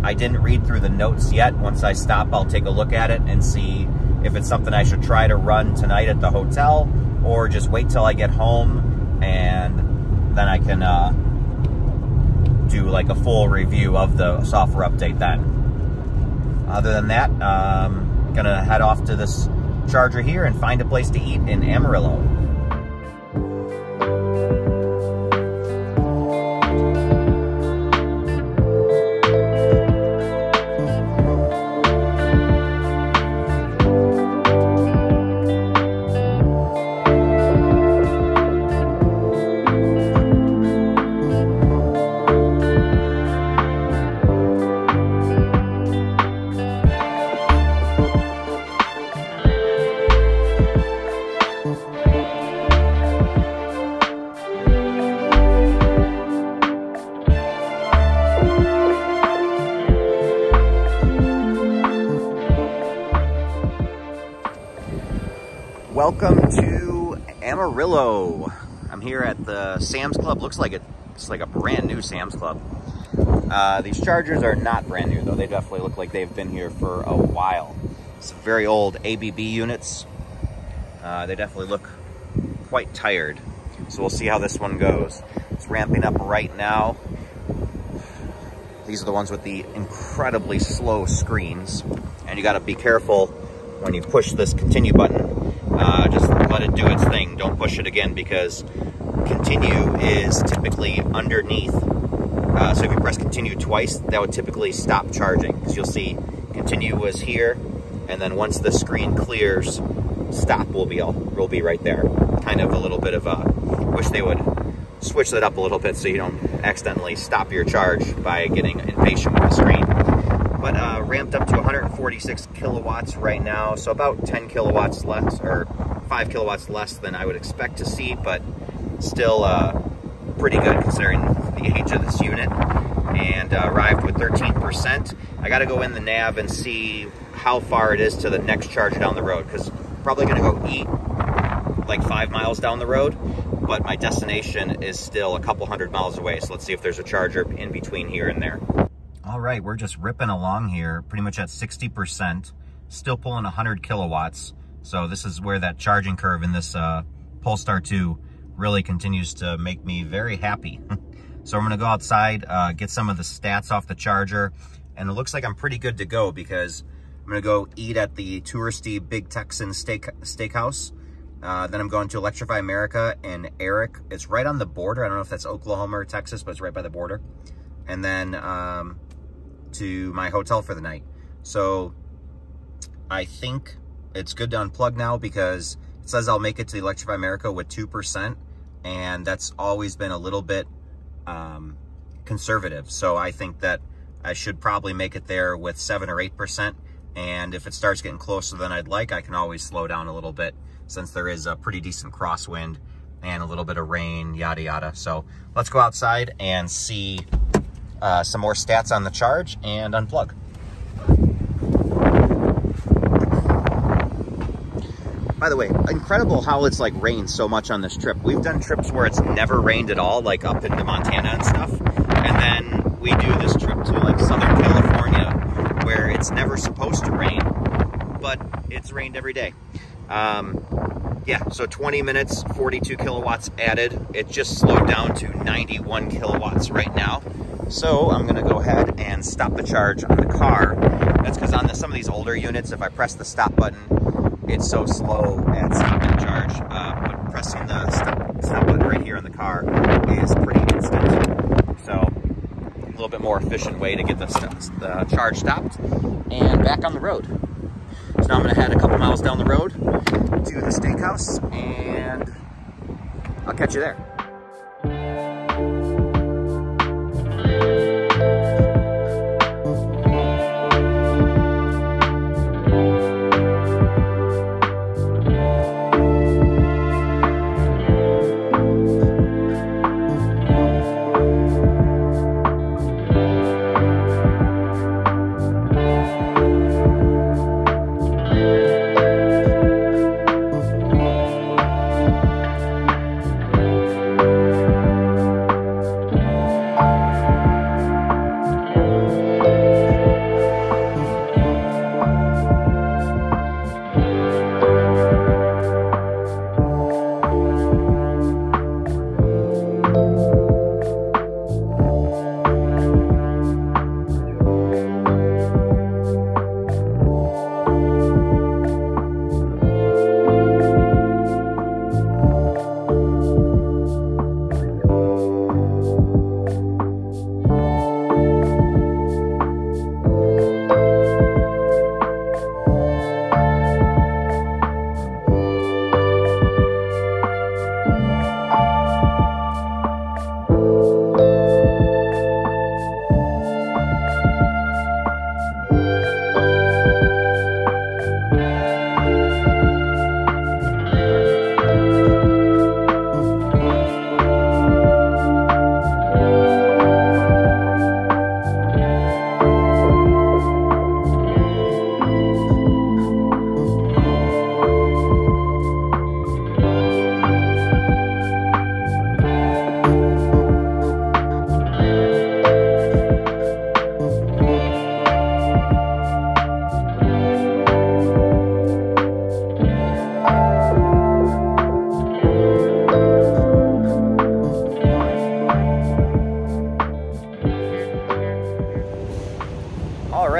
I didn't read through the notes yet. Once I stop, I'll take a look at it and see if it's something I should try to run tonight at the hotel, or just wait till I get home and then I can do like a full review of the software update then. Other than that, I'm gonna head off to this charger here and find a place to eat in Amarillo. Welcome to Amarillo. I'm here at the Sam's Club. Looks like it's like a brand new Sam's Club. These chargers are not brand new though. They definitely look like they've been here for a while. Some very old ABB units. They definitely look quite tired. So we'll see how this one goes. It's ramping up right now. These are the ones with the incredibly slow screens. And you gotta be careful when you push this continue button. Just let it do its thing. Don't push it again, because continue is typically underneath. So if you press continue twice, that would typically stop charging, because you'll see continue was here, and then once the screen clears, stop will be right there. Kind of a little bit of a, wish they would switch that up a little bit so you don't accidentally stop your charge by getting impatient with the screen. But ramped up to 146 kilowatts right now, so about 10 kilowatts less, or 5 kilowatts less than I would expect to see, but still pretty good considering the age of this unit. And arrived with 13%. I got to go in the nav and see how far it is to the next charger down the road, because probably going to go eat like 5 miles down the road, but my destination is still a couple 100 miles away. So let's see if there's a charger in between here and there. All right, we're just ripping along here, pretty much at 60%, still pulling 100 kilowatts. So this is where that charging curve in this Polestar 2 really continues to make me very happy. So I'm gonna go outside, get some of the stats off the charger, and it looks like I'm pretty good to go, because I'm gonna go eat at the touristy Big Texan Steakhouse. Then I'm going to Electrify America and Eric. It's right on the border. I don't know if that's Oklahoma or Texas, but it's right by the border. And then to my hotel for the night. So I think it's good to unplug now, because it says I'll make it to Electrify America with 2%, and that's always been a little bit conservative. So I think that I should probably make it there with 7 or 8%. And if it starts getting closer than I'd like, I can always slow down a little bit, since there is a pretty decent crosswind and a little bit of rain, yada yada. So let's go outside and see some more stats on the charge and unplug. By the way, incredible how it's like rained so much on this trip. We've done trips where it's never rained at all, like up into Montana and stuff. And then we do this trip to like Southern California, where it's never supposed to rain, but it's rained every day. Yeah, so 20 minutes, 42 kilowatts added. It just slowed down to 91 kilowatts right now. So I'm gonna go ahead and stop the charge on the car. That's because on some of these older units, if I press the stop button, it's so slow at stopping the charge. But pressing the stop button right here on the car is pretty instant. So a little bit more efficient way to get the charge stopped and back on the road. So now I'm gonna head a couple miles down the road to the steakhouse, and I'll catch you there.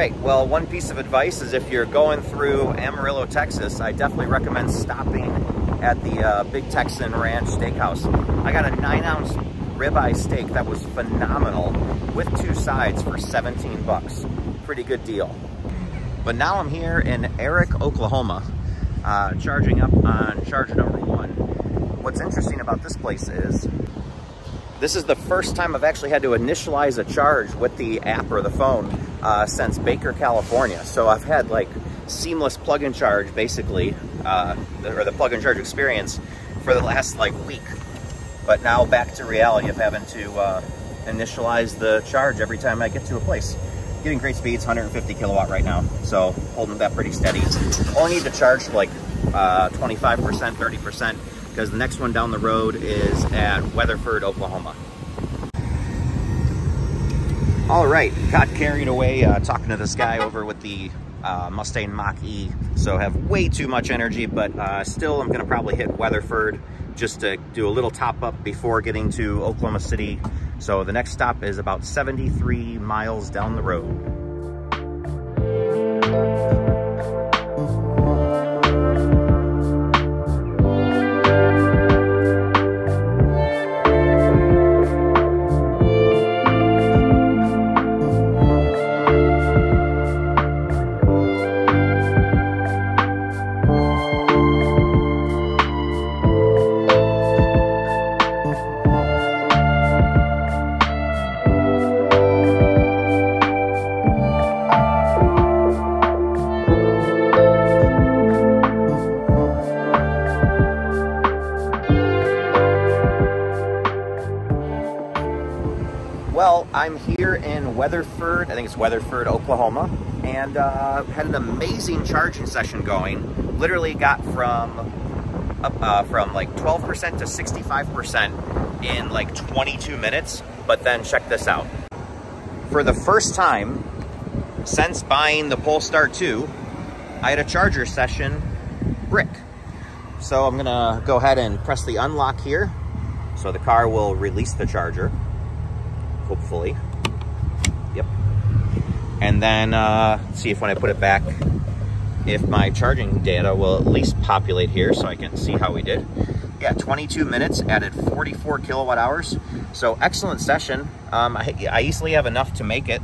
right, well, one piece of advice is if you're going through Amarillo, Texas, I definitely recommend stopping at the Big Texan Ranch Steakhouse. I got a 9-ounce ribeye steak that was phenomenal with 2 sides for 17 bucks. Pretty good deal. But now I'm here in Eric, Oklahoma, charging up on charger number 1. What's interesting about this place is this is the first time I've actually had to initialize a charge with the app or the phone since Baker, California. So I've had like seamless plug-in charge basically, or the plug-in charge experience for the last like week. But now back to reality of having to initialize the charge every time I get to a place. Getting great speeds, 150 kilowatt right now, so holding that pretty steady. Only need to charge like 25%, 30%, because the next one down the road is at Weatherford, Oklahoma. All right, got carried away talking to this guy over with the Mustang Mach-E, so have way too much energy, but still I'm gonna probably hit Weatherford just to do a little top up before getting to Oklahoma City. So the next stop is about 73 miles down the road. Well, I'm here in Weatherford, I think it's Weatherford, Oklahoma, and had an amazing charging session going. Literally got from like 12% to 65% in like 22 minutes, but then check this out. For the first time since buying the Polestar 2, I had a charger session brick. So I'm gonna go ahead and press the unlock here, so the car will release the charger. Hopefully. Yep. And then see if when I put it back, if my charging data will at least populate here so I can see how we did. Yeah, 22 minutes, added 44 kilowatt hours. So excellent session. I easily have enough to make it.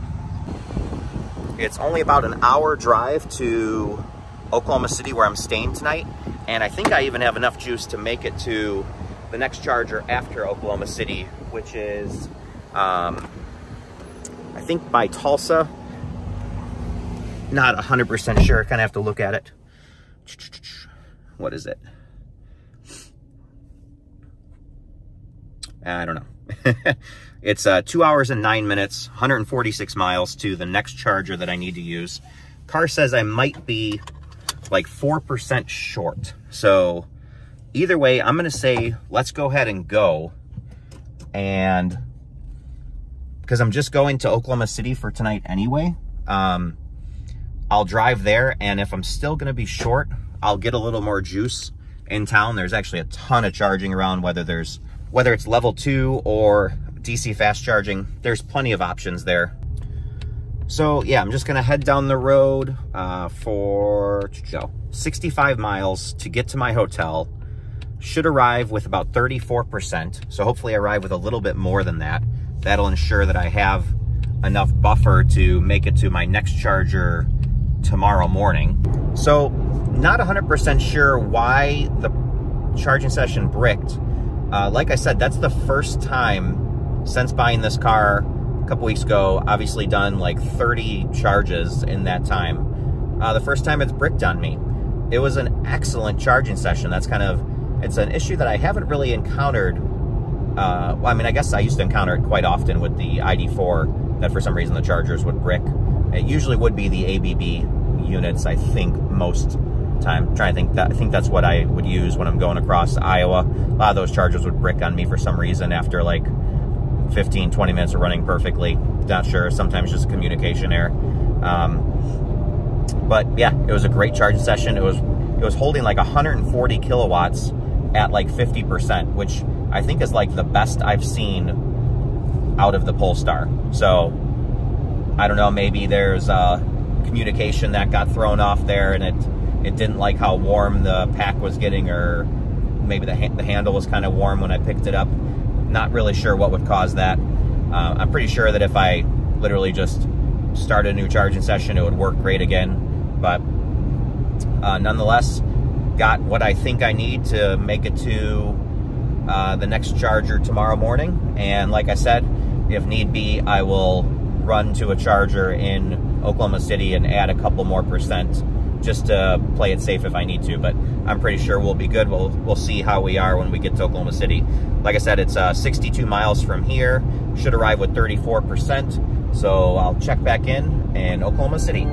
It's only about an hour drive to Oklahoma City where I'm staying tonight. And I think I even have enough juice to make it to the next charger after Oklahoma City, which is I think by Tulsa. Not 100% sure, kind of have to look at it. What is it? I don't know. It's 2 hours and 9 minutes, 146 miles to the next charger that I need to use. Car says I might be like 4% short. So either way, I'm going to say, let's go ahead and go. And because I'm just going to Oklahoma City for tonight anyway, I'll drive there, and if I'm still going to be short, I'll get a little more juice in town. There's actually a ton of charging around, whether it's level 2 or DC fast charging. There's plenty of options there. So yeah, I'm just going to head down the road for 65 miles to get to my hotel. Should arrive with about 34%. So hopefully I arrive with a little bit more than that. That'll ensure that I have enough buffer to make it to my next charger tomorrow morning. So not 100% sure why the charging session bricked. Like I said, that's the first time since buying this car a couple weeks ago. Obviously done like 30 charges in that time. The first time it's bricked on me. It was an excellent charging session. That's it's an issue that I haven't really encountered. Well, I mean, I guess I used to encounter it quite often with the ID4, that for some reason the chargers would brick. It usually would be the ABB units, I think, most time. I'm trying to think, I think that's what I would use when I'm going across Iowa. A lot of those chargers would brick on me for some reason after like 15, 20 minutes of running perfectly. Not sure, sometimes just a communication error. But yeah, it was a great charging session. It was holding like 140 kilowatts at like 50%, which I think is like the best I've seen out of the Polestar. So I don't know, maybe there's communication that got thrown off there, and it didn't like how warm the pack was getting, or maybe the handle was kind of warm when I picked it up. Not really sure what would cause that. I'm pretty sure that if I literally just started a new charging session, it would work great again. But nonetheless, got what I think I need to make it to the next charger tomorrow morning. And like I said, if need be, I will run to a charger in Oklahoma City and add a couple more percent just to play it safe if I need to. But I'm pretty sure we'll be good. We'll see how we are when we get to Oklahoma City. Like I said, it's 62 miles from here. Should arrive with 34%. So I'll check back in Oklahoma City.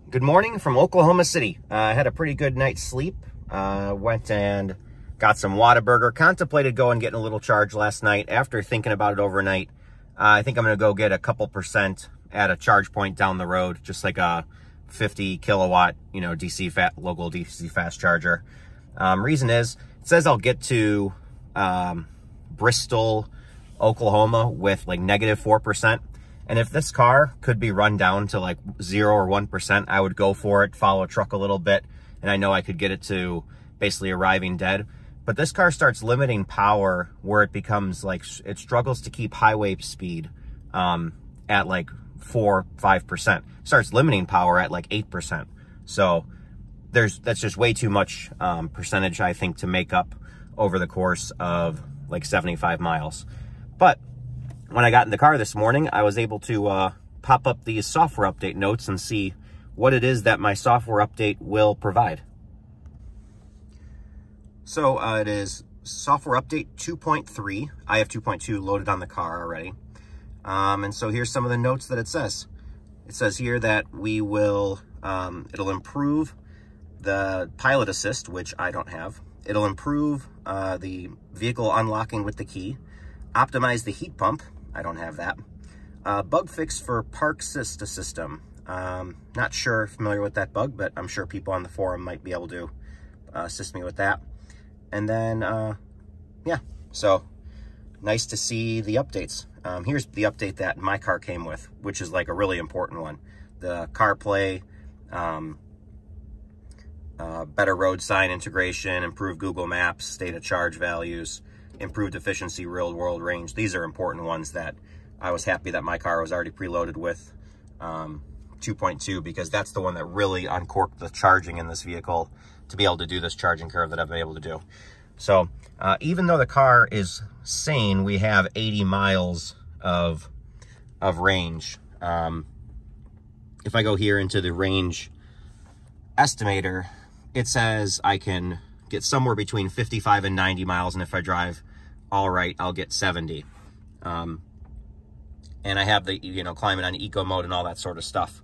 Good morning from Oklahoma City. I had a pretty good night's sleep. Went and got some Whataburger. Contemplated going and getting a little charge last night. After thinking about it overnight, I think I'm going to go get a couple percent at a charge point down the road, just like a 50 kilowatt, local DC fast charger. Reason is, it says I'll get to Bristol, Oklahoma with like -4%. And if this car could be run down to like 0 or 1%, I would go for it, follow a truck a little bit, and I know I could get it to basically arriving dead. But this car starts limiting power where it becomes like, it struggles to keep highway speed at like 4-5%. Starts limiting power at like 8%. So that's just way too much percentage, I think, to make up over the course of like 75 miles. But when I got in the car this morning, I was able to pop up these software update notes and see what it is that my software update will provide. So it is software update 2.3. I have 2.2 loaded on the car already. And so here's some of the notes that it says. It says here that we will, it'll improve the pilot assist, which I don't have. It'll improve the vehicle unlocking with the key, optimize the heat pump. I don't have that. Bug fix for park assist system. Not familiar with that bug, but I'm sure people on the forum might be able to assist me with that. And then, yeah, so nice to see the updates. Here's the update that my car came with, which is like a really important one. The CarPlay, better road sign integration, improved Google Maps, state of charge values, improved efficiency, real world range. These are important ones that I was happy that my car was already preloaded with 2.2, because that's the one that really uncorked the charging in this vehicle to be able to do this charging curve that I've been able to do. So even though the car is sane, we have 80 miles of range. If I go here into the range estimator, it says I can get somewhere between 55 and 90 miles, and if I drive all right, I'll get 70. And I have the, climate on eco mode and all that sort of stuff.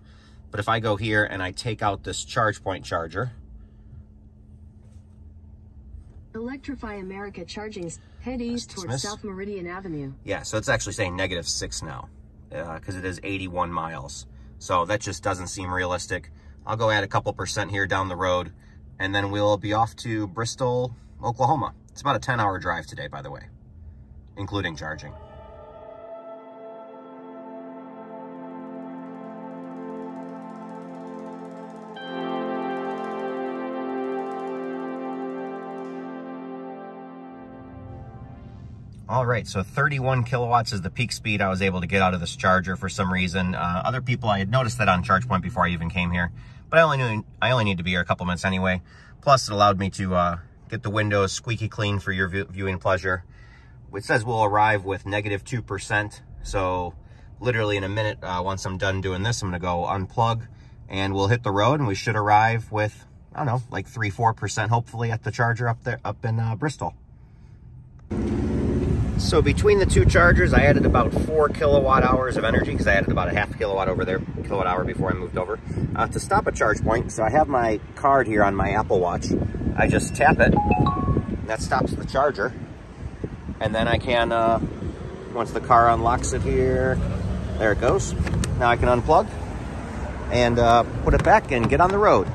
But if I go here and I take out this charge point charger. Electrify America charging, head east towards South Meridian Avenue. Yeah, so it's actually saying -6 now, because it is 81 miles. So that just doesn't seem realistic. I'll go add a couple percent here down the road, and then we'll be off to Bristol, Oklahoma. It's about a 10-hour drive today, by the way, including charging. All right, so 31 kilowatts is the peak speed I was able to get out of this charger for some reason. Other people, I had noticed that on ChargePoint before I even came here, but I only need to be here a couple minutes anyway. Plus, it allowed me to get the windows squeaky clean for your viewing pleasure. It says we'll arrive with -2%, so literally in a minute, once I'm done doing this, I'm gonna go unplug and we'll hit the road, and we should arrive with, I don't know, like 3-4% hopefully at the charger up in Bristol. So between the two chargers, I added about 4 kilowatt hours of energy, because I added about a half kilowatt hour before I moved over to stop at ChargePoint. So I have my card here on my Apple Watch. I just tap it, and that stops the charger. And then I can, once the car unlocks it here, there it goes. Now I can unplug and put it back and get on the road.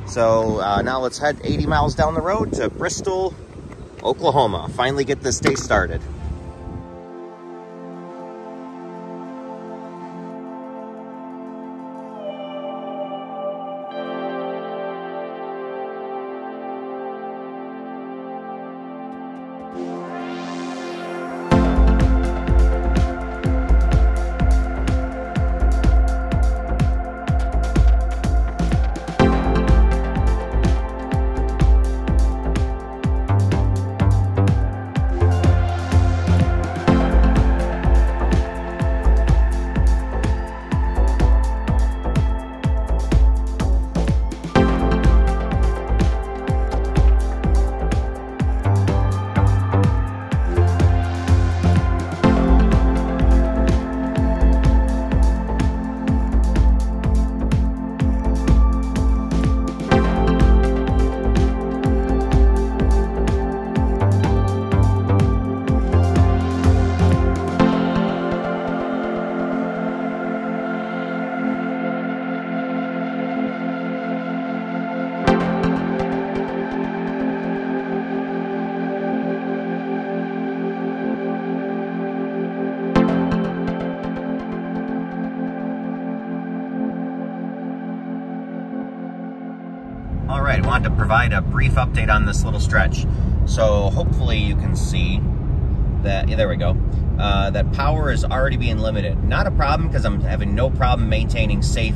So now let's head 80 miles down the road to Bristol, Oklahoma. Finally get this day started. All right, I wanted to provide a brief update on this little stretch. So hopefully you can see that, yeah, there we go, that power is already being limited. Not a problem, because I'm having no problem maintaining safe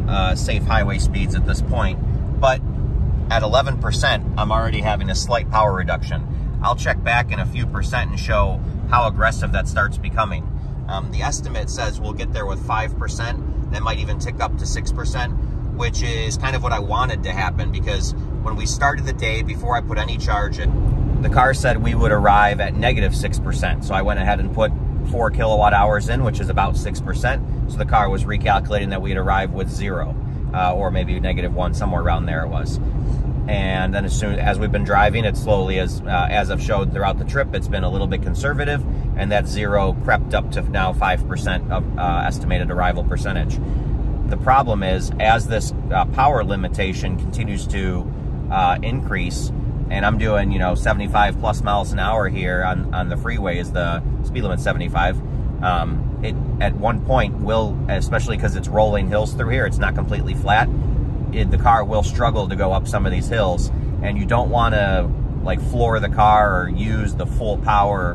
highway speeds at this point. But at 11%, I'm already having a slight power reduction. I'll check back in a few percent and show how aggressive that starts becoming. The estimate says we'll get there with 5%. That might even tick up to 6%. Which is kind of what I wanted to happen, because when we started the day, before I put any charge in, the car said we would arrive at -6%. So I went ahead and put 4 kilowatt hours in, which is about 6%. So the car was recalculating that we'd arrive with 0, or maybe -1, somewhere around there it was. And then as we've been driving, it slowly, as I've showed throughout the trip, it's been a little bit conservative, and that 0 crept up to now 5% of estimated arrival percentage. The problem is, as this power limitation continues to increase, and I'm doing, 75 plus miles an hour here on the freeways, the speed limit's 75, it at one point will, especially because it's rolling hills through here, it's not completely flat, the car will struggle to go up some of these hills, and you don't want to like floor the car or use the full power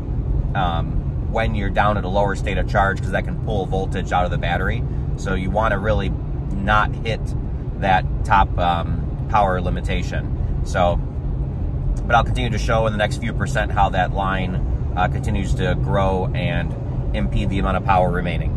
when you're down at a lower state of charge, because that can pull voltage out of the battery. So you want to really not hit that top power limitation. So, but I'll continue to show in the next few percent how that line continues to grow and impede the amount of power remaining.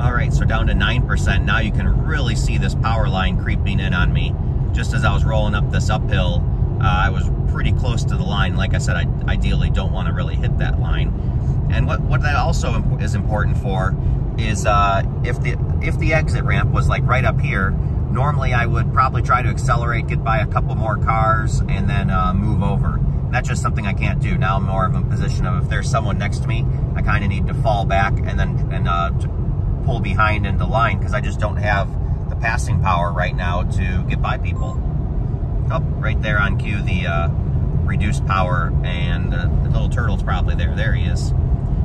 All right, so down to 9%. Now you can really see this power line creeping in on me. Just as I was rolling up this uphill, I was pretty close to the line. Like I said, I ideally don't want to really hit that line. And what that also is important for is if the exit ramp was like right up here, normally I would probably try to accelerate, get by a couple more cars, and then move over. That's just something I can't do. Now I'm more of a position of, if there's someone next to me, I kind of need to fall back and pull behind into line, because I just don't have the passing power right now to get by people. Oh, right there on cue, the reduced power, and the little turtle's probably there. There he is.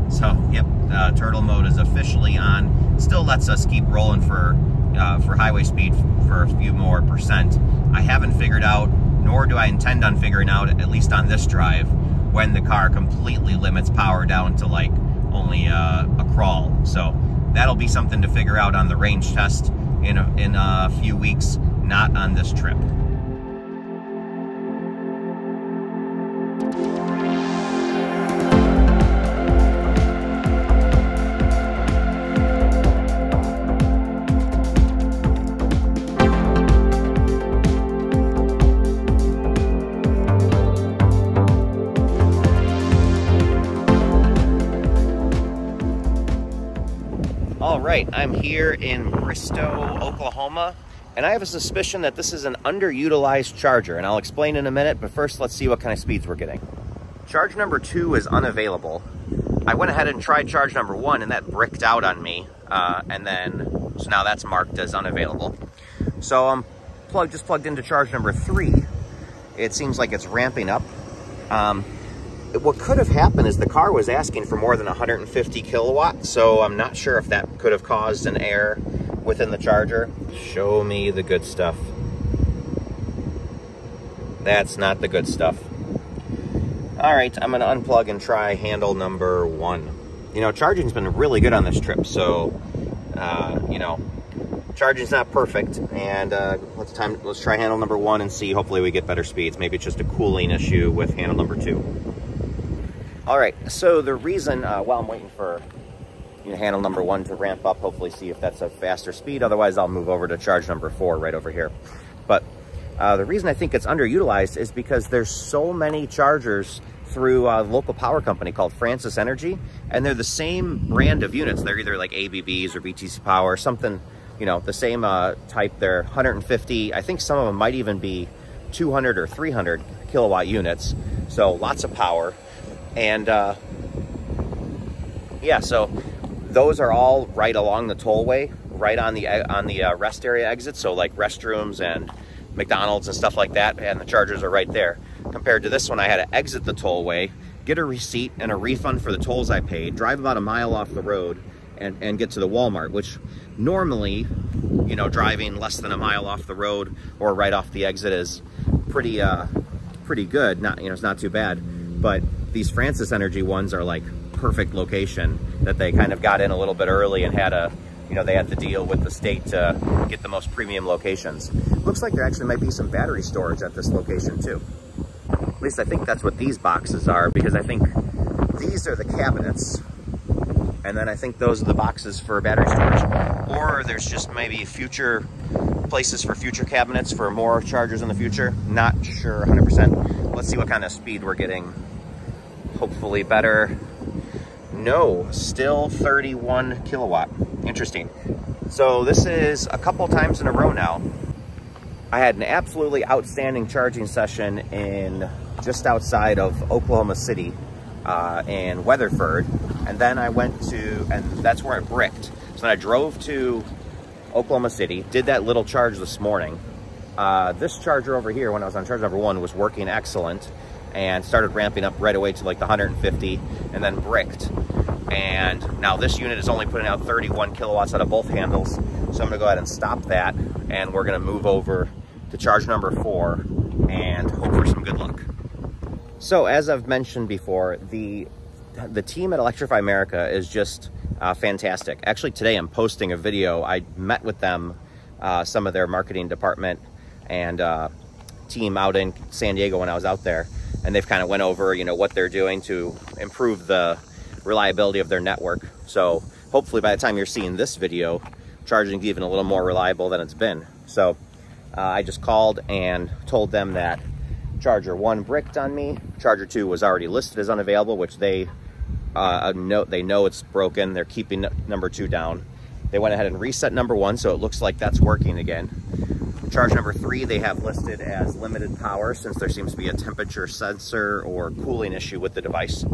So, yep, turtle mode is officially on. Still lets us keep rolling for highway speed for a few more percent. I haven't figured out, nor do I intend on figuring out, at least on this drive, when the car completely limits power down to like only a crawl. So that'll be something to figure out on the range test in a few weeks, not on this trip. All right, I'm here in Bristow, Oklahoma, and I have a suspicion that this is an underutilized charger, and I'll explain in a minute, but first let's see what kind of speeds we're getting. Charge number 2 is unavailable. I went ahead and tried charge number 1, and that bricked out on me, so now that's marked as unavailable. So I'm just plugged into charge number 3. It seems like it's ramping up. What could have happened is the car was asking for more than 150 kilowatts, so I'm not sure if that could have caused an error within the charger. Show me the good stuff. That's not the good stuff. All right, I'm gonna unplug and try handle number 1. You know, charging's been really good on this trip, so, you know, charging's not perfect, and let's try handle number 1 and see, hopefully we get better speeds. Maybe it's just a cooling issue with handle number 2. All right, so the reason, while I'm waiting for handle number 1 to ramp up, hopefully see if that's a faster speed, otherwise I'll move over to charge number 4 right over here. But the reason I think it's underutilized is because there's so many chargers through a local power company called Francis Energy, and they're the same brand of units. They're either like ABBs or BTC Power or something, you know, the same type. They're 150, I think some of them might even be 200 or 300 kilowatt units, so lots of power. And yeah, so those are all right along the tollway, right on the rest area exit. So like restrooms and McDonald's and stuff like that, and the chargers are right there. Compared to this one, I had to exit the tollway, get a receipt and a refund for the tolls I paid, drive about a mile off the road, and get to the Walmart, which normally, you know, driving less than a mile off the road or right off the exit is pretty good. Not, you know, it's not too bad. But these Francis Energy ones are like perfect location, that they kind of got in a little bit early and had they had to deal with the state to get the most premium locations. Looks like there actually might be some battery storage at this location too. At least I think that's what these boxes are, because I think these are the cabinets, and then I think those are the boxes for battery storage. Or there's just maybe future places for future cabinets for more chargers in the future. Not sure 100%. Let's see what kind of speed we're getting. Hopefully better. No, still 31 kilowatt. Interesting. So this is a couple times in a row now. I had an absolutely outstanding charging session in just outside of Oklahoma City in Weatherford, and then I went to, and that's where it bricked. So then I drove to Oklahoma City, did that little charge this morning. This charger over here, when I was on charge number 1, was working excellent and started ramping up right away to like the 150, and then bricked. And now this unit is only putting out 31 kilowatts out of both handles. So I'm gonna go ahead and stop that, and we're gonna move over to charge number 4 and hope for some good luck. So as I've mentioned before, the team at Electrify America is just fantastic. Actually, today I'm posting a video. I met with them, some of their marketing department and team out in San Diego when I was out there, and they've kind of went over, you know, what they're doing to improve the reliability of their network. So hopefully by the time you're seeing this video, charging is even a little more reliable than it's been. So I just called and told them that charger 1 bricked on me. Charger 2 was already listed as unavailable, which they know it's broken. They're keeping number 2 down. They went ahead and reset number 1, so it looks like that's working again. Charge number 3 they have listed as limited power, since there seems to be a temperature sensor or cooling issue with the device.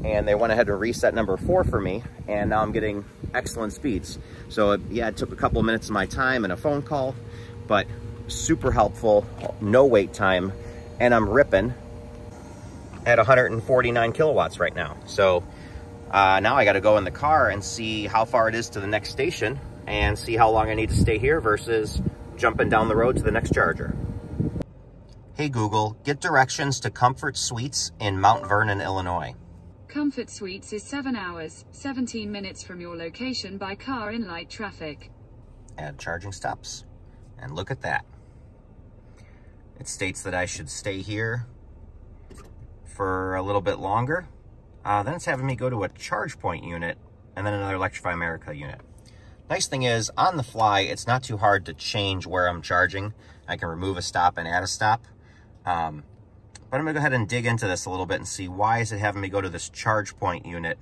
And they went ahead and reset number 4 for me, and now I'm getting excellent speeds. So yeah, it took a couple of minutes of my time and a phone call, but super helpful, no wait time, and I'm ripping at 149 kilowatts right now. So now I got to go in the car and see how far it is to the next station and see how long I need to stay here versus jumping down the road to the next charger. Hey Google, get directions to Comfort Suites in Mount Vernon, Illinois. Comfort Suites is 7 hours, 17 minutes from your location by car in light traffic. Add charging stops, and look at that. It states that I should stay here for a little bit longer. Then it's having me go to a charge point unit and then another Electrify America unit. Nice thing is, on the fly, it's not too hard to change where I'm charging. I can remove a stop and add a stop. But I'm gonna go ahead and dig into this a little bit and see why is it having me go to this charge point unit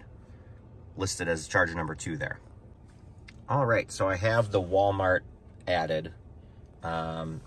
listed as charger number 2 there. All right, so I have the Walmart added. It was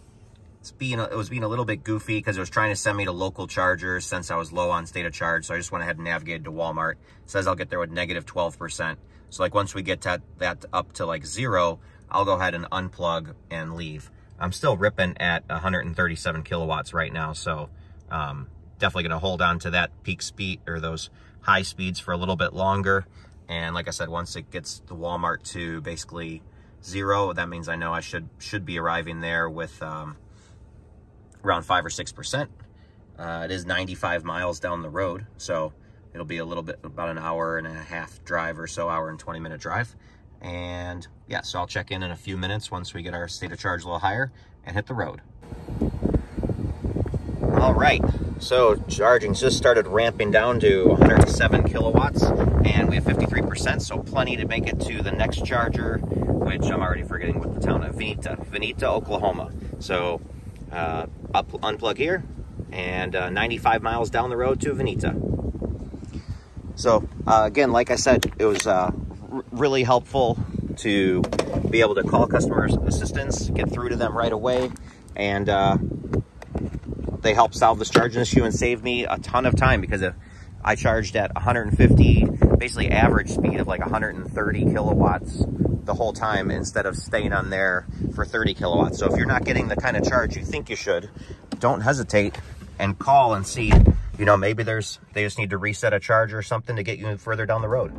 being a little bit goofy because it was trying to send me to local chargers since I was low on state of charge. So I just went ahead and navigated to Walmart. It says I'll get there with negative 12%. So like once we get that up to like 0, I'll go ahead and unplug and leave. I'm still ripping at 137 kilowatts right now. So definitely going to hold on to that peak speed or those high speeds for a little bit longer. And like I said, once it gets the Walmart to basically 0, that means I know I should be arriving there with around 5 or 6%. It is 95 miles down the road, so it'll be a little bit, about an hour and a half drive or so, hour and 20-minute drive. And yeah, so I'll check in a few minutes once we get our state of charge a little higher and hit the road. All right, so charging just started ramping down to 107 kilowatts, and we have 53%, so plenty to make it to the next charger, which I'm already forgetting what the town of, Vinita, Oklahoma. So unplug here, and 95 miles down the road to Vinita. So again, like I said, it was really helpful to be able to call customer assistance, get through to them right away, and they helped solve this charging issue and save me a ton of time, because if I charged at 150, basically average speed of like 130 kilowatts the whole time instead of staying on there for 30 kilowatts. So if you're not getting the kind of charge you think you should, don't hesitate and call and see, you know, maybe they just need to reset a charger or something to get you further down the road.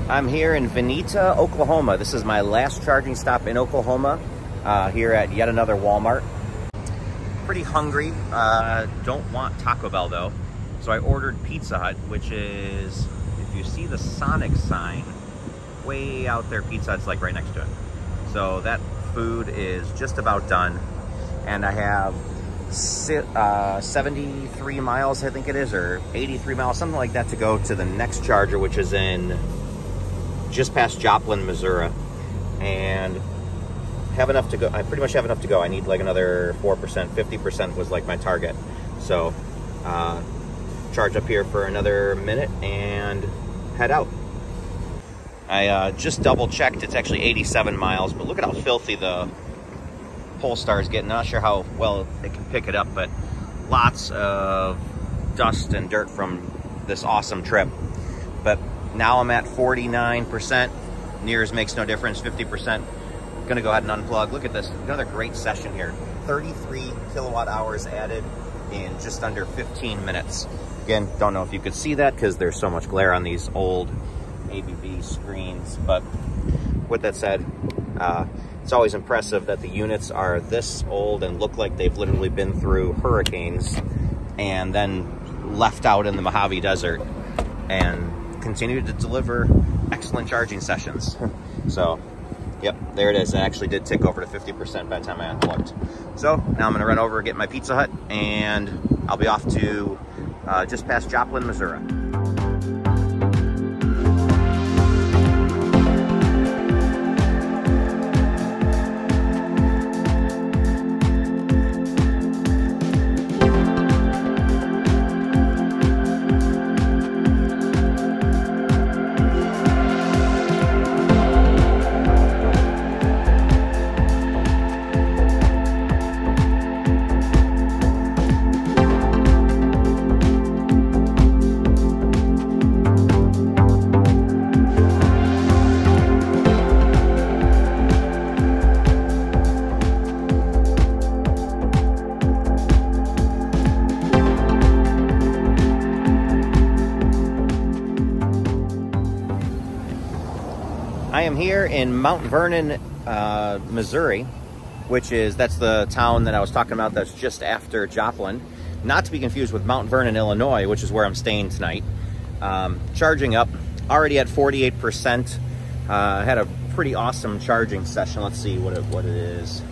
I'm here in Vinita, Oklahoma. This is my last charging stop in Oklahoma, here at yet another Walmart. Pretty hungry, don't want Taco Bell though. So I ordered Pizza Hut, which is, if you see the Sonic sign, way out there, Pizza Hut's like right next to it. So that food is just about done. And I have 73 miles, I think it is, or 83 miles, something like that, to go to the next charger, which is in just past Joplin, Missouri, and have enough to go. I pretty much have enough to go. I need like another 4%, 50% was like my target. So charge up here for another minute and head out. I just double checked, it's actually 87 miles, but look at how filthy the Polestar is getting. Not sure how well it can pick it up, but lots of dust and dirt from this awesome trip. But now I'm at 49%, Nears makes no difference, 50%. Gonna go ahead and unplug. Look at this, another great session here. 33 kilowatt hours added in just under 15 minutes. Again, don't know if you could see that because there's so much glare on these old ABB screens, but with that said, it's always impressive that the units are this old and look like they've literally been through hurricanes and then left out in the Mojave Desert and continue to deliver excellent charging sessions. So, yep, there it is. It actually did tick over to 50% by the time I unplugged. So now I'm gonna run over, get my Pizza Hut, and I'll be off to just past Joplin, Missouri. I am here in Mount Vernon, Missouri, that's the town that I was talking about that's just after Joplin. Not to be confused with Mount Vernon, Illinois, which is where I'm staying tonight. Charging up, already at 48%. Had a pretty awesome charging session. Let's see what it is.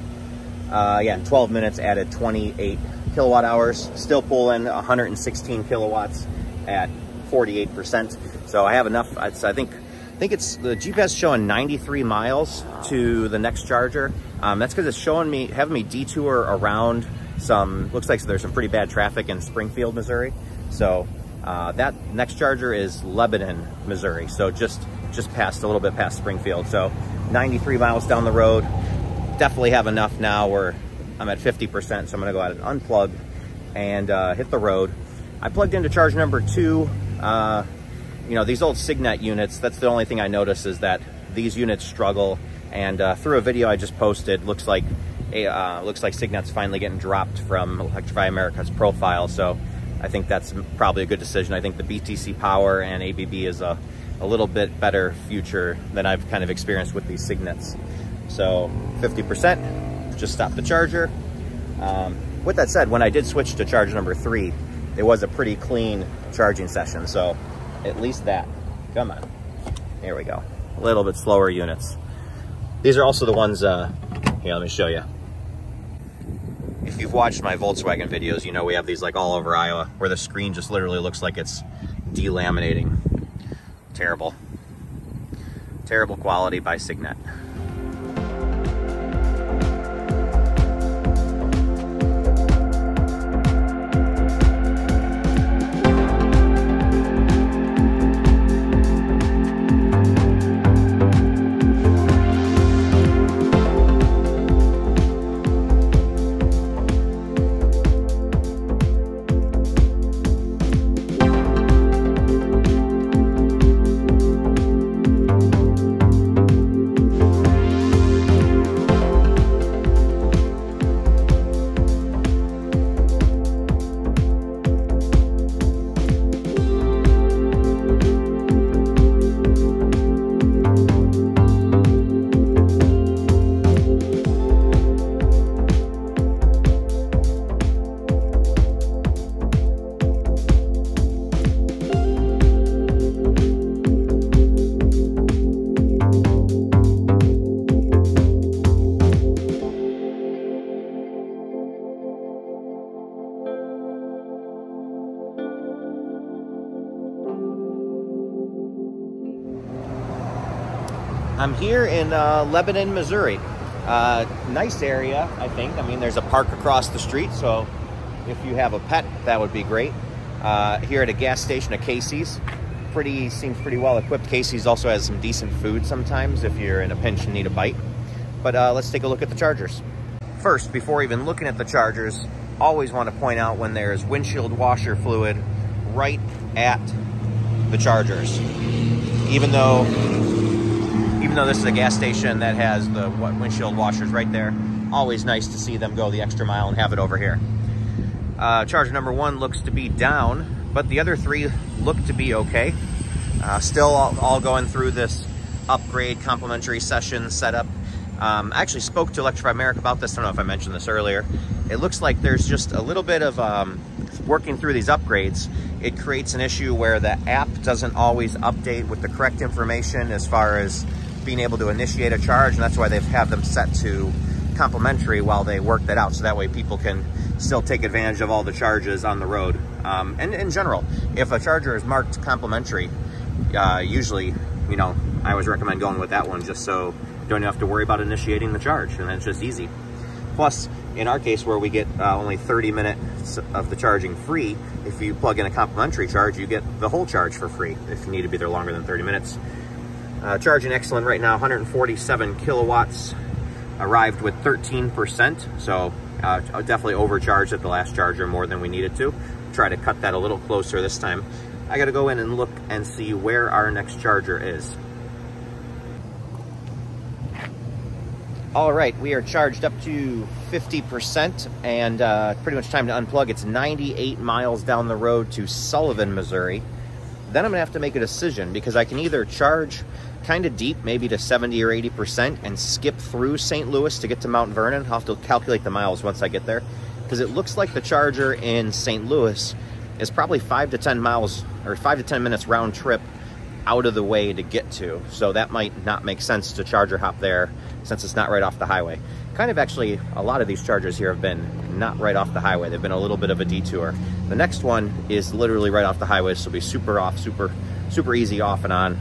Yeah, 12 minutes, added 28 kilowatt hours. Still pulling 116 kilowatts at 48%. So I have enough. I think it's the GPS showing 93 miles to the next charger. That's because it's having me detour around looks like there's some pretty bad traffic in Springfield, Missouri. So that next charger is Lebanon, Missouri. So just a little bit past Springfield. So 93 miles down the road. Definitely have enough now where I'm at 50%. So I'm gonna go ahead and unplug and hit the road. I plugged into charge number 2. You know, these old Signet units, that's the only thing I notice is that these units struggle. And through a video I just posted, looks like Signet's finally getting dropped from Electrify America's profile. So I think that's probably a good decision. I think the BTC Power and ABB is a little bit better future than I've kind of experienced with these Signets. So 50%, just stopped the charger. With that said, when I did switch to charge number 3, it was a pretty clean charging session. So at least that, come on, there we go. A little bit slower units. These are also the ones, here, let me show you. If you've watched my Volkswagen videos, you know we have these like all over Iowa where the screen just literally looks like it's delaminating. Terrible. Terrible quality by Signet. I'm here in Lebanon, Missouri. Nice area, I think. I mean, there's a park across the street, so if you have a pet, that would be great. Here at a gas station at Casey's. Seems pretty well equipped. Casey's also has some decent food sometimes if you're in a pinch and need a bite. But let's take a look at the chargers. First, before even looking at the chargers, always want to point out when there's windshield washer fluid right at the chargers. Even though Even though this is a gas station that has the windshield washers right there, always nice to see them go the extra mile and have it over here. Charger number 1 looks to be down, but the other 3 look to be okay. Still all going through this upgrade complimentary session setup. I actually spoke to Electrify America about this. I don't know if I mentioned this earlier. It looks like there's just a little bit of working through these upgrades. It creates an issue where the app doesn't always update with the correct information as far as being able to initiate a charge, and that's why they have them set to complimentary while they work that out, so that way people can still take advantage of all the charges on the road. And in general, if a charger is marked complimentary, usually, you know, I always recommend going with that one just so you don't have to worry about initiating the charge, and it's just easy. Plus, in our case where we get only 30 minutes of the charging free, if you plug in a complimentary charge, you get the whole charge for free if you need to be there longer than 30 minutes. Charging excellent right now, 147 kilowatts, arrived with 13%, so definitely overcharged at the last charger more than we needed to. Try to cut that a little closer this time. I gotta go in and look and see where our next charger is. All right, we are charged up to 50% and pretty much time to unplug. It's 98 miles down the road to Sullivan, Missouri. Then I'm gonna have to make a decision because I can either charge kind of deep, maybe to 70 or 80%, and skip through St. Louis to get to Mount Vernon. I'll have to calculate the miles once I get there, because it looks like the charger in St. Louis is probably 5 to 10 miles or 5 to 10 minutes round trip out of the way to get to. So that might not make sense to charger hop there since it's not right off the highway. Kind of actually, a lot of these chargers here have been not right off the highway. They've been a little bit of a detour. The next one is literally right off the highway, so it'll be super off, super easy off and on.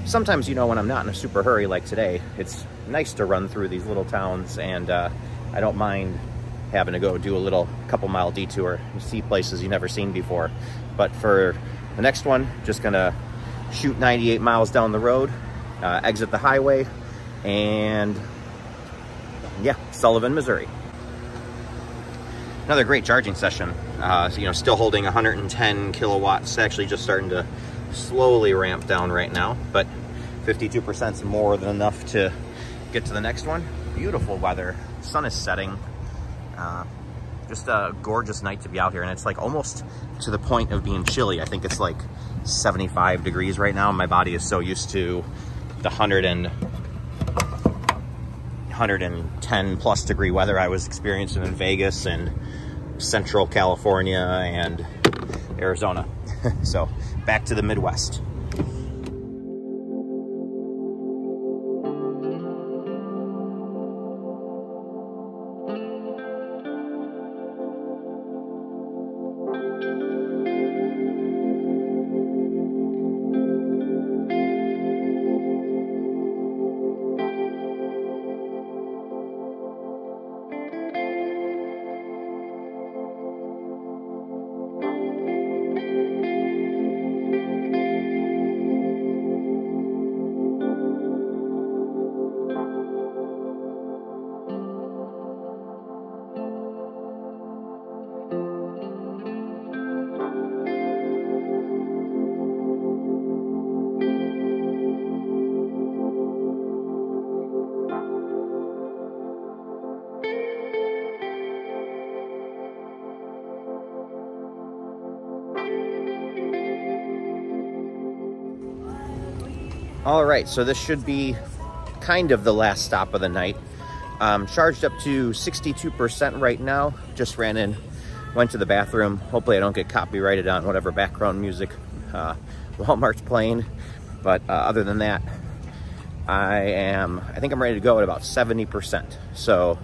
Sometimes, you know, when I'm not in a super hurry like today, it's nice to run through these little towns, and I don't mind having to go do a little couple mile detour and see places you've never seen before. But for the next one, just gonna shoot 98 miles down the road, exit the highway, and yeah, Sullivan, Missouri. Another great charging session. So, you know, still holding 110 kilowatts, actually just starting to slowly ramp down right now, but 52% is more than enough to get to the next one. Beautiful weather, sun is setting. Just a gorgeous night to be out here, and it's like almost to the point of being chilly. I think it's like 75 degrees right now. My body is so used to the 110 plus degree weather I was experiencing in Vegas and Central California and Arizona. So back to the Midwest. All right, so this should be kind of the last stop of the night. Charged up to 62% right now. Just ran in, went to the bathroom. Hopefully I don't get copyrighted on whatever background music Walmart's playing. But other than that, I think I'm ready to go at about 70%. So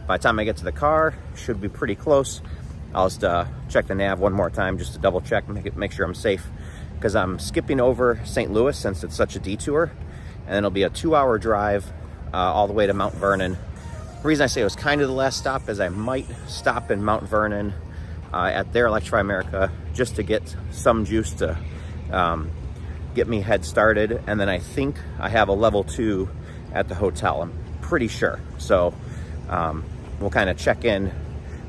by the time I get to the car, should be pretty close. I'll just check the nav one more time just to double check, make sure I'm safe, because I'm skipping over St. Louis since it's such a detour, and then it'll be a 2-hour drive all the way to Mount Vernon. The reason I say it was kind of the last stop is I might stop in Mount Vernon at their Electrify America just to get some juice to get me head started, and then I think I have a level 2 at the hotel, I'm pretty sure. So we'll kind of check in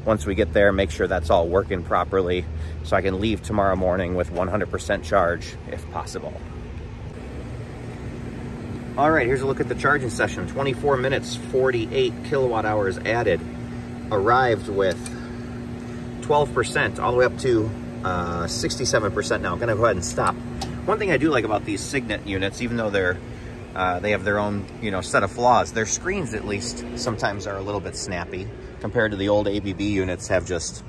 once we get there, make sure that's all working properly, so I can leave tomorrow morning with 100% charge if possible. All right, here's a look at the charging session. 24 minutes, 48 kilowatt hours added. Arrived with 12%, all the way up to 67% now. I'm gonna go ahead and stop. One thing I do like about these Signet units, even though they have their own, you know, set of flaws, their screens at least sometimes are a little bit snappy compared to the old ABB units have just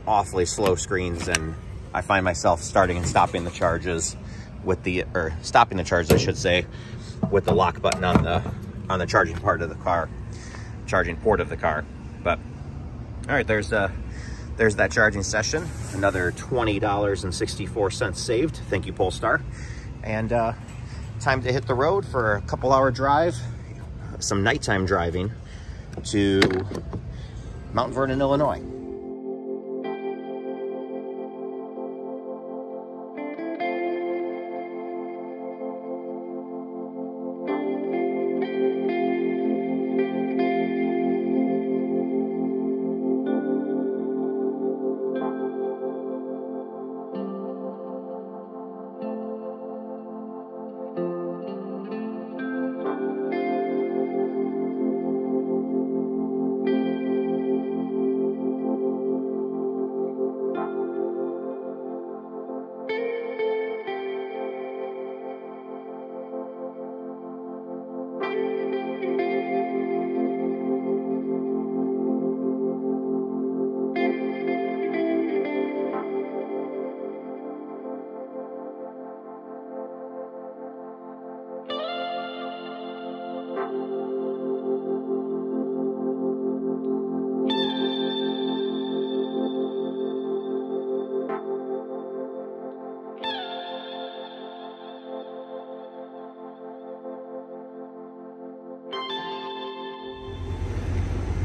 awfully slow screens, and I find myself starting and stopping the charges with the, or stopping the charge, I should say, with the lock button on the charging part of the car, charging port of the car. But all right, there's that charging session. Another $20.64 saved. Thank you, Polestar. And time to hit the road for a couple-hour drive, some nighttime driving to Mount Vernon, Illinois.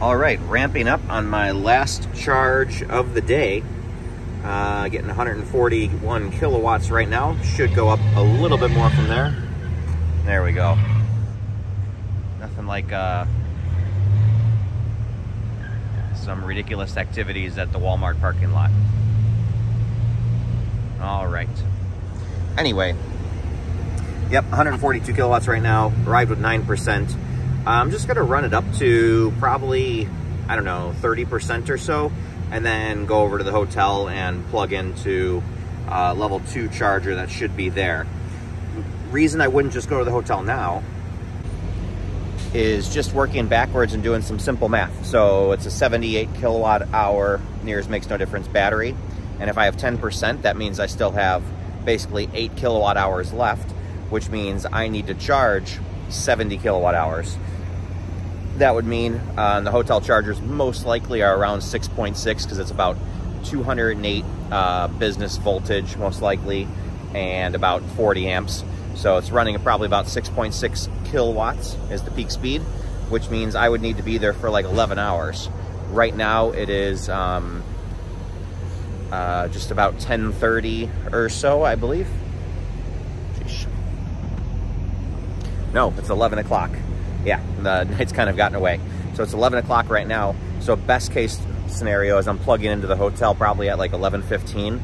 All right, ramping up on my last charge of the day. Getting 141 kilowatts right now. Should go up a little bit more from there. There we go. Nothing like some ridiculous activities at the Walmart parking lot. All right. Anyway, yep, 142 kilowatts right now. Arrived with 9%. I'm just gonna run it up to probably, I don't know, 30% or so, and then go over to the hotel and plug into level 2 charger that should be there. Reason I wouldn't just go to the hotel now is just working backwards and doing some simple math. So it's a 78 kilowatt hour, nears makes no difference, battery. And if I have 10%, that means I still have basically 8 kilowatt hours left, which means I need to charge 70 kilowatt hours. That would mean the hotel chargers most likely are around 6.6 because it's about 208 business voltage most likely, and about 40 amps. So it's running at probably about 6.6 kilowatts is the peak speed, which means I would need to be there for like 11 hours. Right now it is just about 10:30 or so, I believe. Sheesh. No, it's 11 o'clock. Yeah, the night's kind of gotten away. So it's 11 o'clock right now. So best case scenario is I'm plugging into the hotel probably at like 11:15,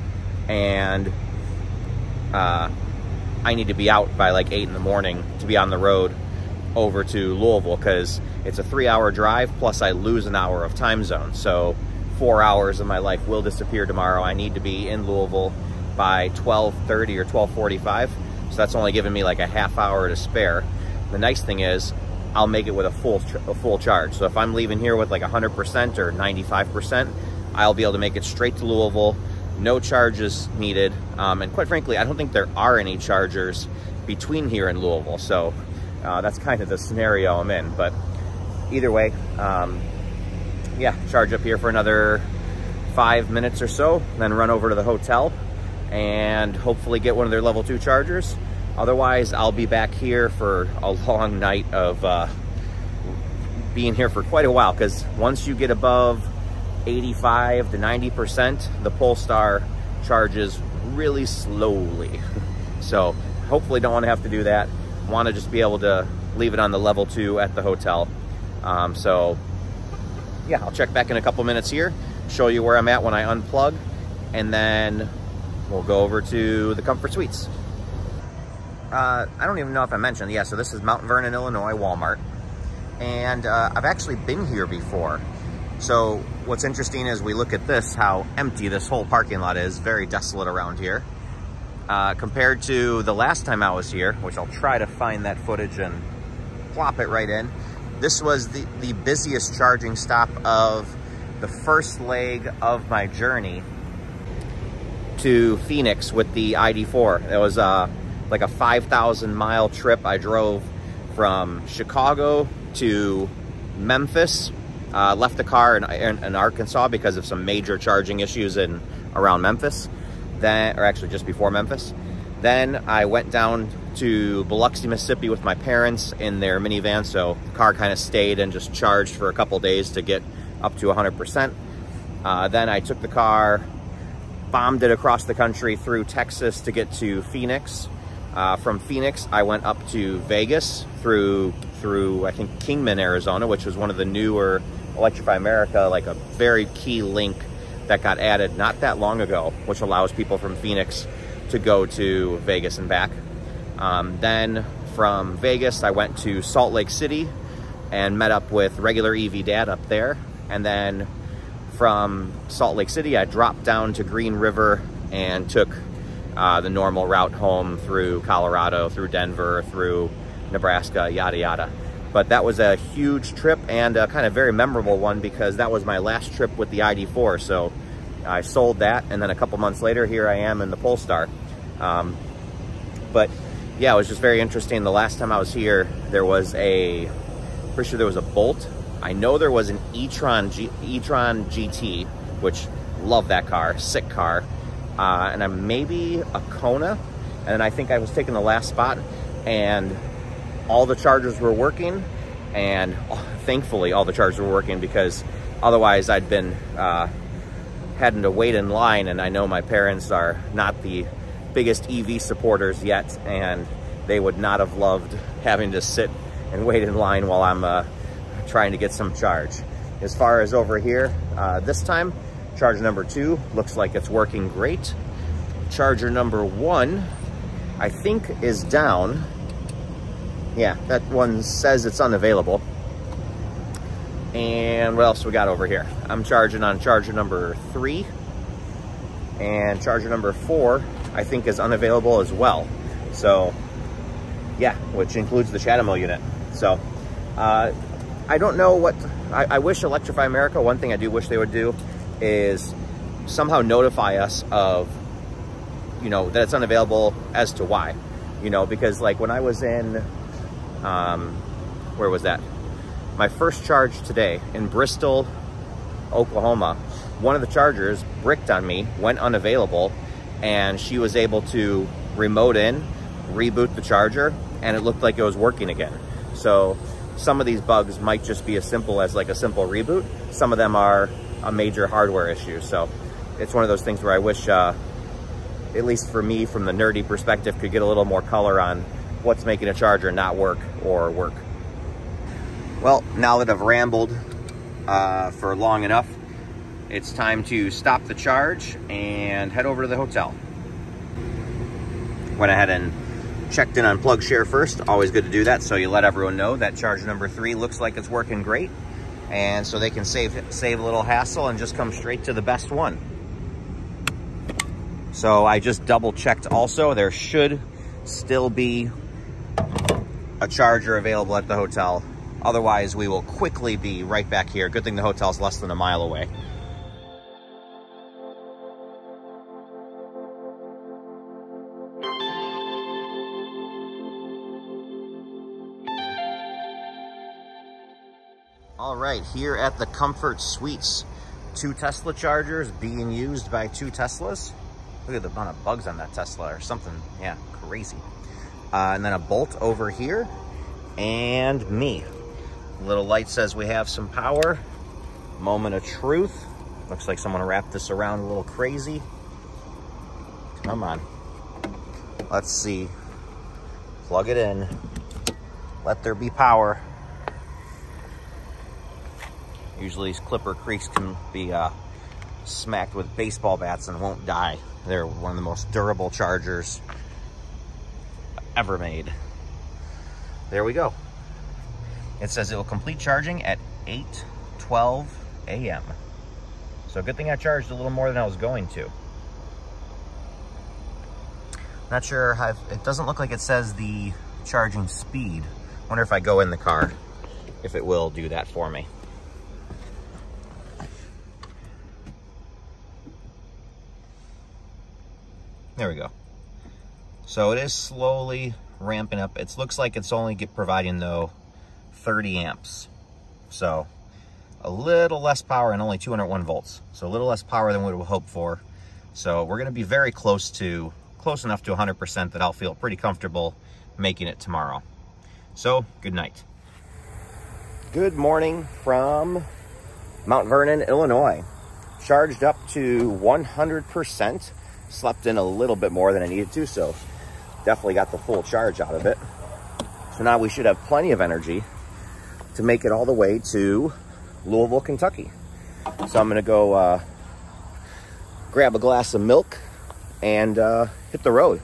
and I need to be out by like 8 in the morning to be on the road over to Louisville, because it's a 3-hour drive, plus I lose an hour of time zone. So 4 hours of my life will disappear tomorrow. I need to be in Louisville by 12:30 or 12:45. So that's only giving me like a half hour to spare. The nice thing is I'll make it with a full charge. So if I'm leaving here with like 100% or 95%, I'll be able to make it straight to Louisville. No charges needed. And quite frankly, I don't think there are any chargers between here and Louisville. So that's kind of the scenario I'm in. But either way, yeah, charge up here for another 5 minutes or so, then run over to the hotel and hopefully get one of their level 2 chargers. Otherwise, I'll be back here for a long night of being here for quite a while, because once you get above 85 to 90%, the Polestar charges really slowly. So hopefully don't want to have to do that. Want to just be able to leave it on the level 2 at the hotel. So yeah, I'll check back in a couple minutes here, show you where I'm at when I unplug, and then we'll go over to the Comfort Suites. I don't even know if I mentioned, yeah, so this is Mount Vernon, Illinois, Walmart. And I've actually been here before. So what's interesting is we look at this, how empty this whole parking lot is, very desolate around here. Compared to the last time I was here, which I'll try to find that footage and plop it right in. This was the busiest charging stop of the first leg of my journey to Phoenix with the ID4. It was like a 5,000 mile trip. I drove from Chicago to Memphis, left the car in Arkansas because of some major charging issues around Memphis, or actually just before Memphis. Then I went down to Biloxi, Mississippi with my parents in their minivan, so the car kind of stayed and just charged for a couple days to get up to 100%. Then I took the car, bombed it across the country through Texas to get to Phoenix. From Phoenix, I went up to Vegas through I think Kingman, Arizona, which was one of the newer Electrify America, like a very key link that got added not that long ago, which allows people from Phoenix to go to Vegas and back. Then from Vegas, I went to Salt Lake City and met up with regular EV Dad up there. And then from Salt Lake City, I dropped down to Green River and took the normal route home through Colorado, through Denver, through Nebraska, yada yada. But that was a huge trip and a kind of very memorable one because that was my last trip with the ID4. So I sold that, and then a couple months later, here I am in the Polestar. But yeah, it was just very interesting. The last time I was here, there was pretty sure there was a Bolt. I know there was an e-tron GT, which love that car, sick car. And maybe a Kona, and then I think I was taking the last spot, and all the chargers were working, and thankfully all the chargers were working, because otherwise I'd been having to wait in line, and I know my parents are not the biggest EV supporters yet, and they would not have loved having to sit and wait in line while I'm trying to get some charge. As far as over here, this time, charger number 2 looks like it's working great. Charger number 1, I think, is down. Yeah, that one says it's unavailable. And what else we got over here? I'm charging on charger number 3. And charger number 4, I think, is unavailable as well. So, yeah, which includes the Chatamo unit. So, I don't know what... I wish Electrify America, one thing I do wish they would do is somehow notify us of, you know, that it's unavailable as to why, you know, because like when I was in, where was that? My first charge today in Bristol, Oklahoma, one of the chargers bricked on me, went unavailable, and she was able to remote in, reboot the charger, and it looked like it was working again. So some of these bugs might just be as simple as like a simple reboot. Some of them are a major hardware issue. So it's one of those things where I wish, at least for me, from the nerdy perspective, could get a little more color on what's making a charger not work or work. Well, now that I've rambled for long enough, it's time to stop the charge and head over to the hotel. Went ahead and checked in on PlugShare first. Always good to do that, so you let everyone know that charge number 3 looks like it's working great. And so they can save a little hassle and just come straight to the best one. So I just double checked also. There should still be a charger available at the hotel. Otherwise, we will quickly be right back here. Good thing the hotel's less than a mile away. All right, here at the Comfort Suites, 2 Tesla chargers being used by 2 Teslas. Look at the amount of bugs on that Tesla or something. Yeah, crazy. And then a Bolt over here, and me. Little light says we have some power. Moment of truth. Looks like someone wrapped this around a little crazy. Come on. Let's see. Plug it in. Let there be power. Usually these clipper creeks can be smacked with baseball bats and won't die. They're one of the most durable chargers ever made. There we go. It says it will complete charging at 8:12 a.m. So good thing I charged a little more than I was going to. Not sure how, it doesn't look like it says the charging speed. Wonder if I go in the car, if it will do that for me. There we go. So it is slowly ramping up. It looks like it's only providing though 30 amps. So a little less power and only 201 volts. So a little less power than we would hope for. So we're gonna be very close enough to 100% that I'll feel pretty comfortable making it tomorrow. So good night. Good morning from Mount Vernon, Illinois. Charged up to 100%. Slept in a little bit more than I needed to, so definitely got the full charge out of it. So now we should have plenty of energy to make it all the way to Louisville, Kentucky. So I'm gonna go grab a glass of milk and hit the road.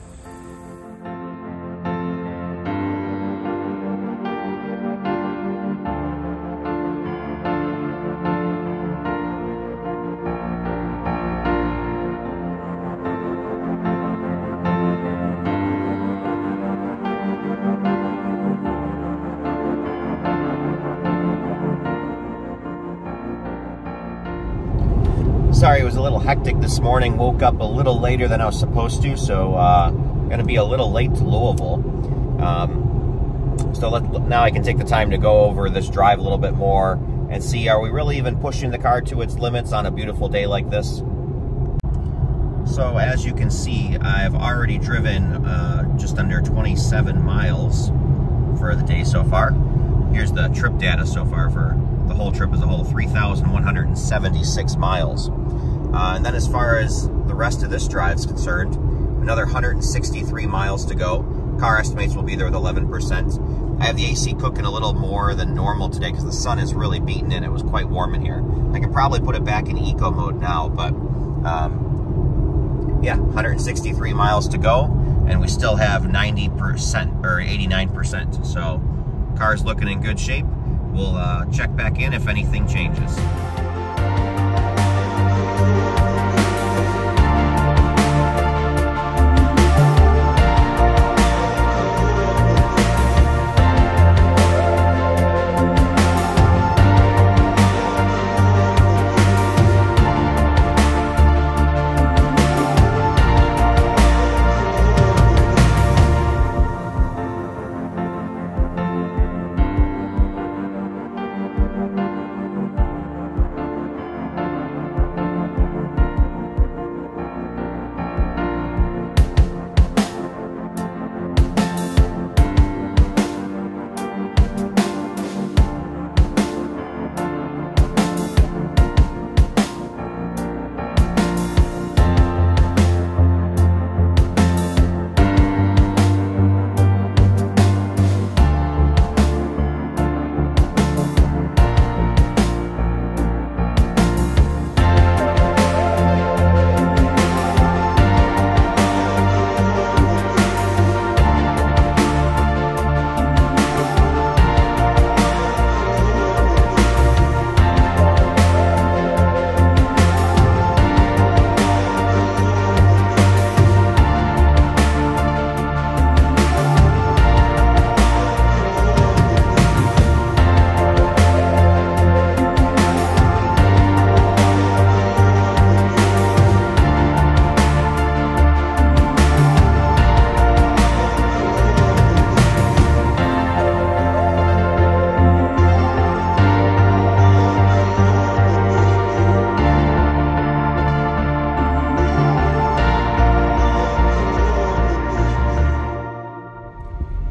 Sorry, it was a little hectic this morning. Woke up a little later than I was supposed to, so going to be a little late to Louisville. Now I can take the time to go over this drive a little bit more and see, are we really even pushing the car to its limits on a beautiful day like this? So as you can see, I've already driven just under 27 miles for the day so far. Here's the trip data so far for the whole trip as a whole, 3,176 miles. And then as far as the rest of this drive is concerned, another 163 miles to go. Car estimates will be there with 11%. I have the AC cooking a little more than normal today because the sun is really beating in. It was quite warm in here. I can probably put it back in eco mode now, but yeah, 163 miles to go, and we still have 90% or 89%. So car's looking in good shape. We'll check back in if anything changes.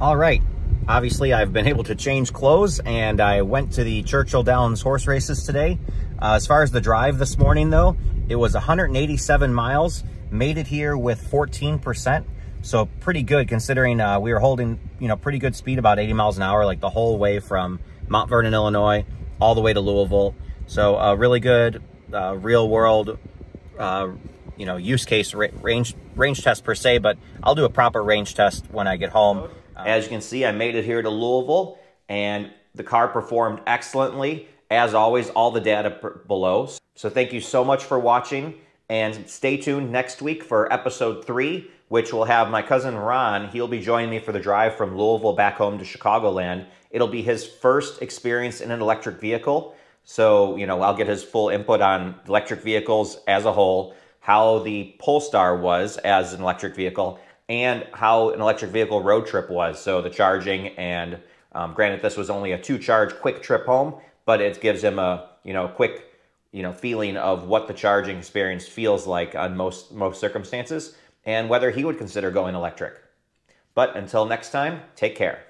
All right, obviously I've been able to change clothes, and I went to the Churchill Downs horse races today. As far as the drive this morning though, it was 187 miles, made it here with 14%. So pretty good considering we were holding, pretty good speed, about 80 miles an hour, like the whole way from Mount Vernon, Illinois, all the way to Louisville. So really good real world use case range test per se, but I'll do a proper range test when I get home. As you can see, I made it here to Louisville, and the car performed excellently. As always, all the data below. So thank you so much for watching, and stay tuned next week for episode 3, which will have my cousin Ron. He'll be joining me for the drive from Louisville back home to Chicagoland. It'll be his first experience in an electric vehicle. So, I'll get his full input on electric vehicles as a whole, how the Polestar was as an electric vehicle, and how an electric vehicle road trip was. So the charging, and granted this was only a 2-charge quick trip home, but it gives him a, quick, feeling of what the charging experience feels like on most circumstances, and whether he would consider going electric. But until next time, take care.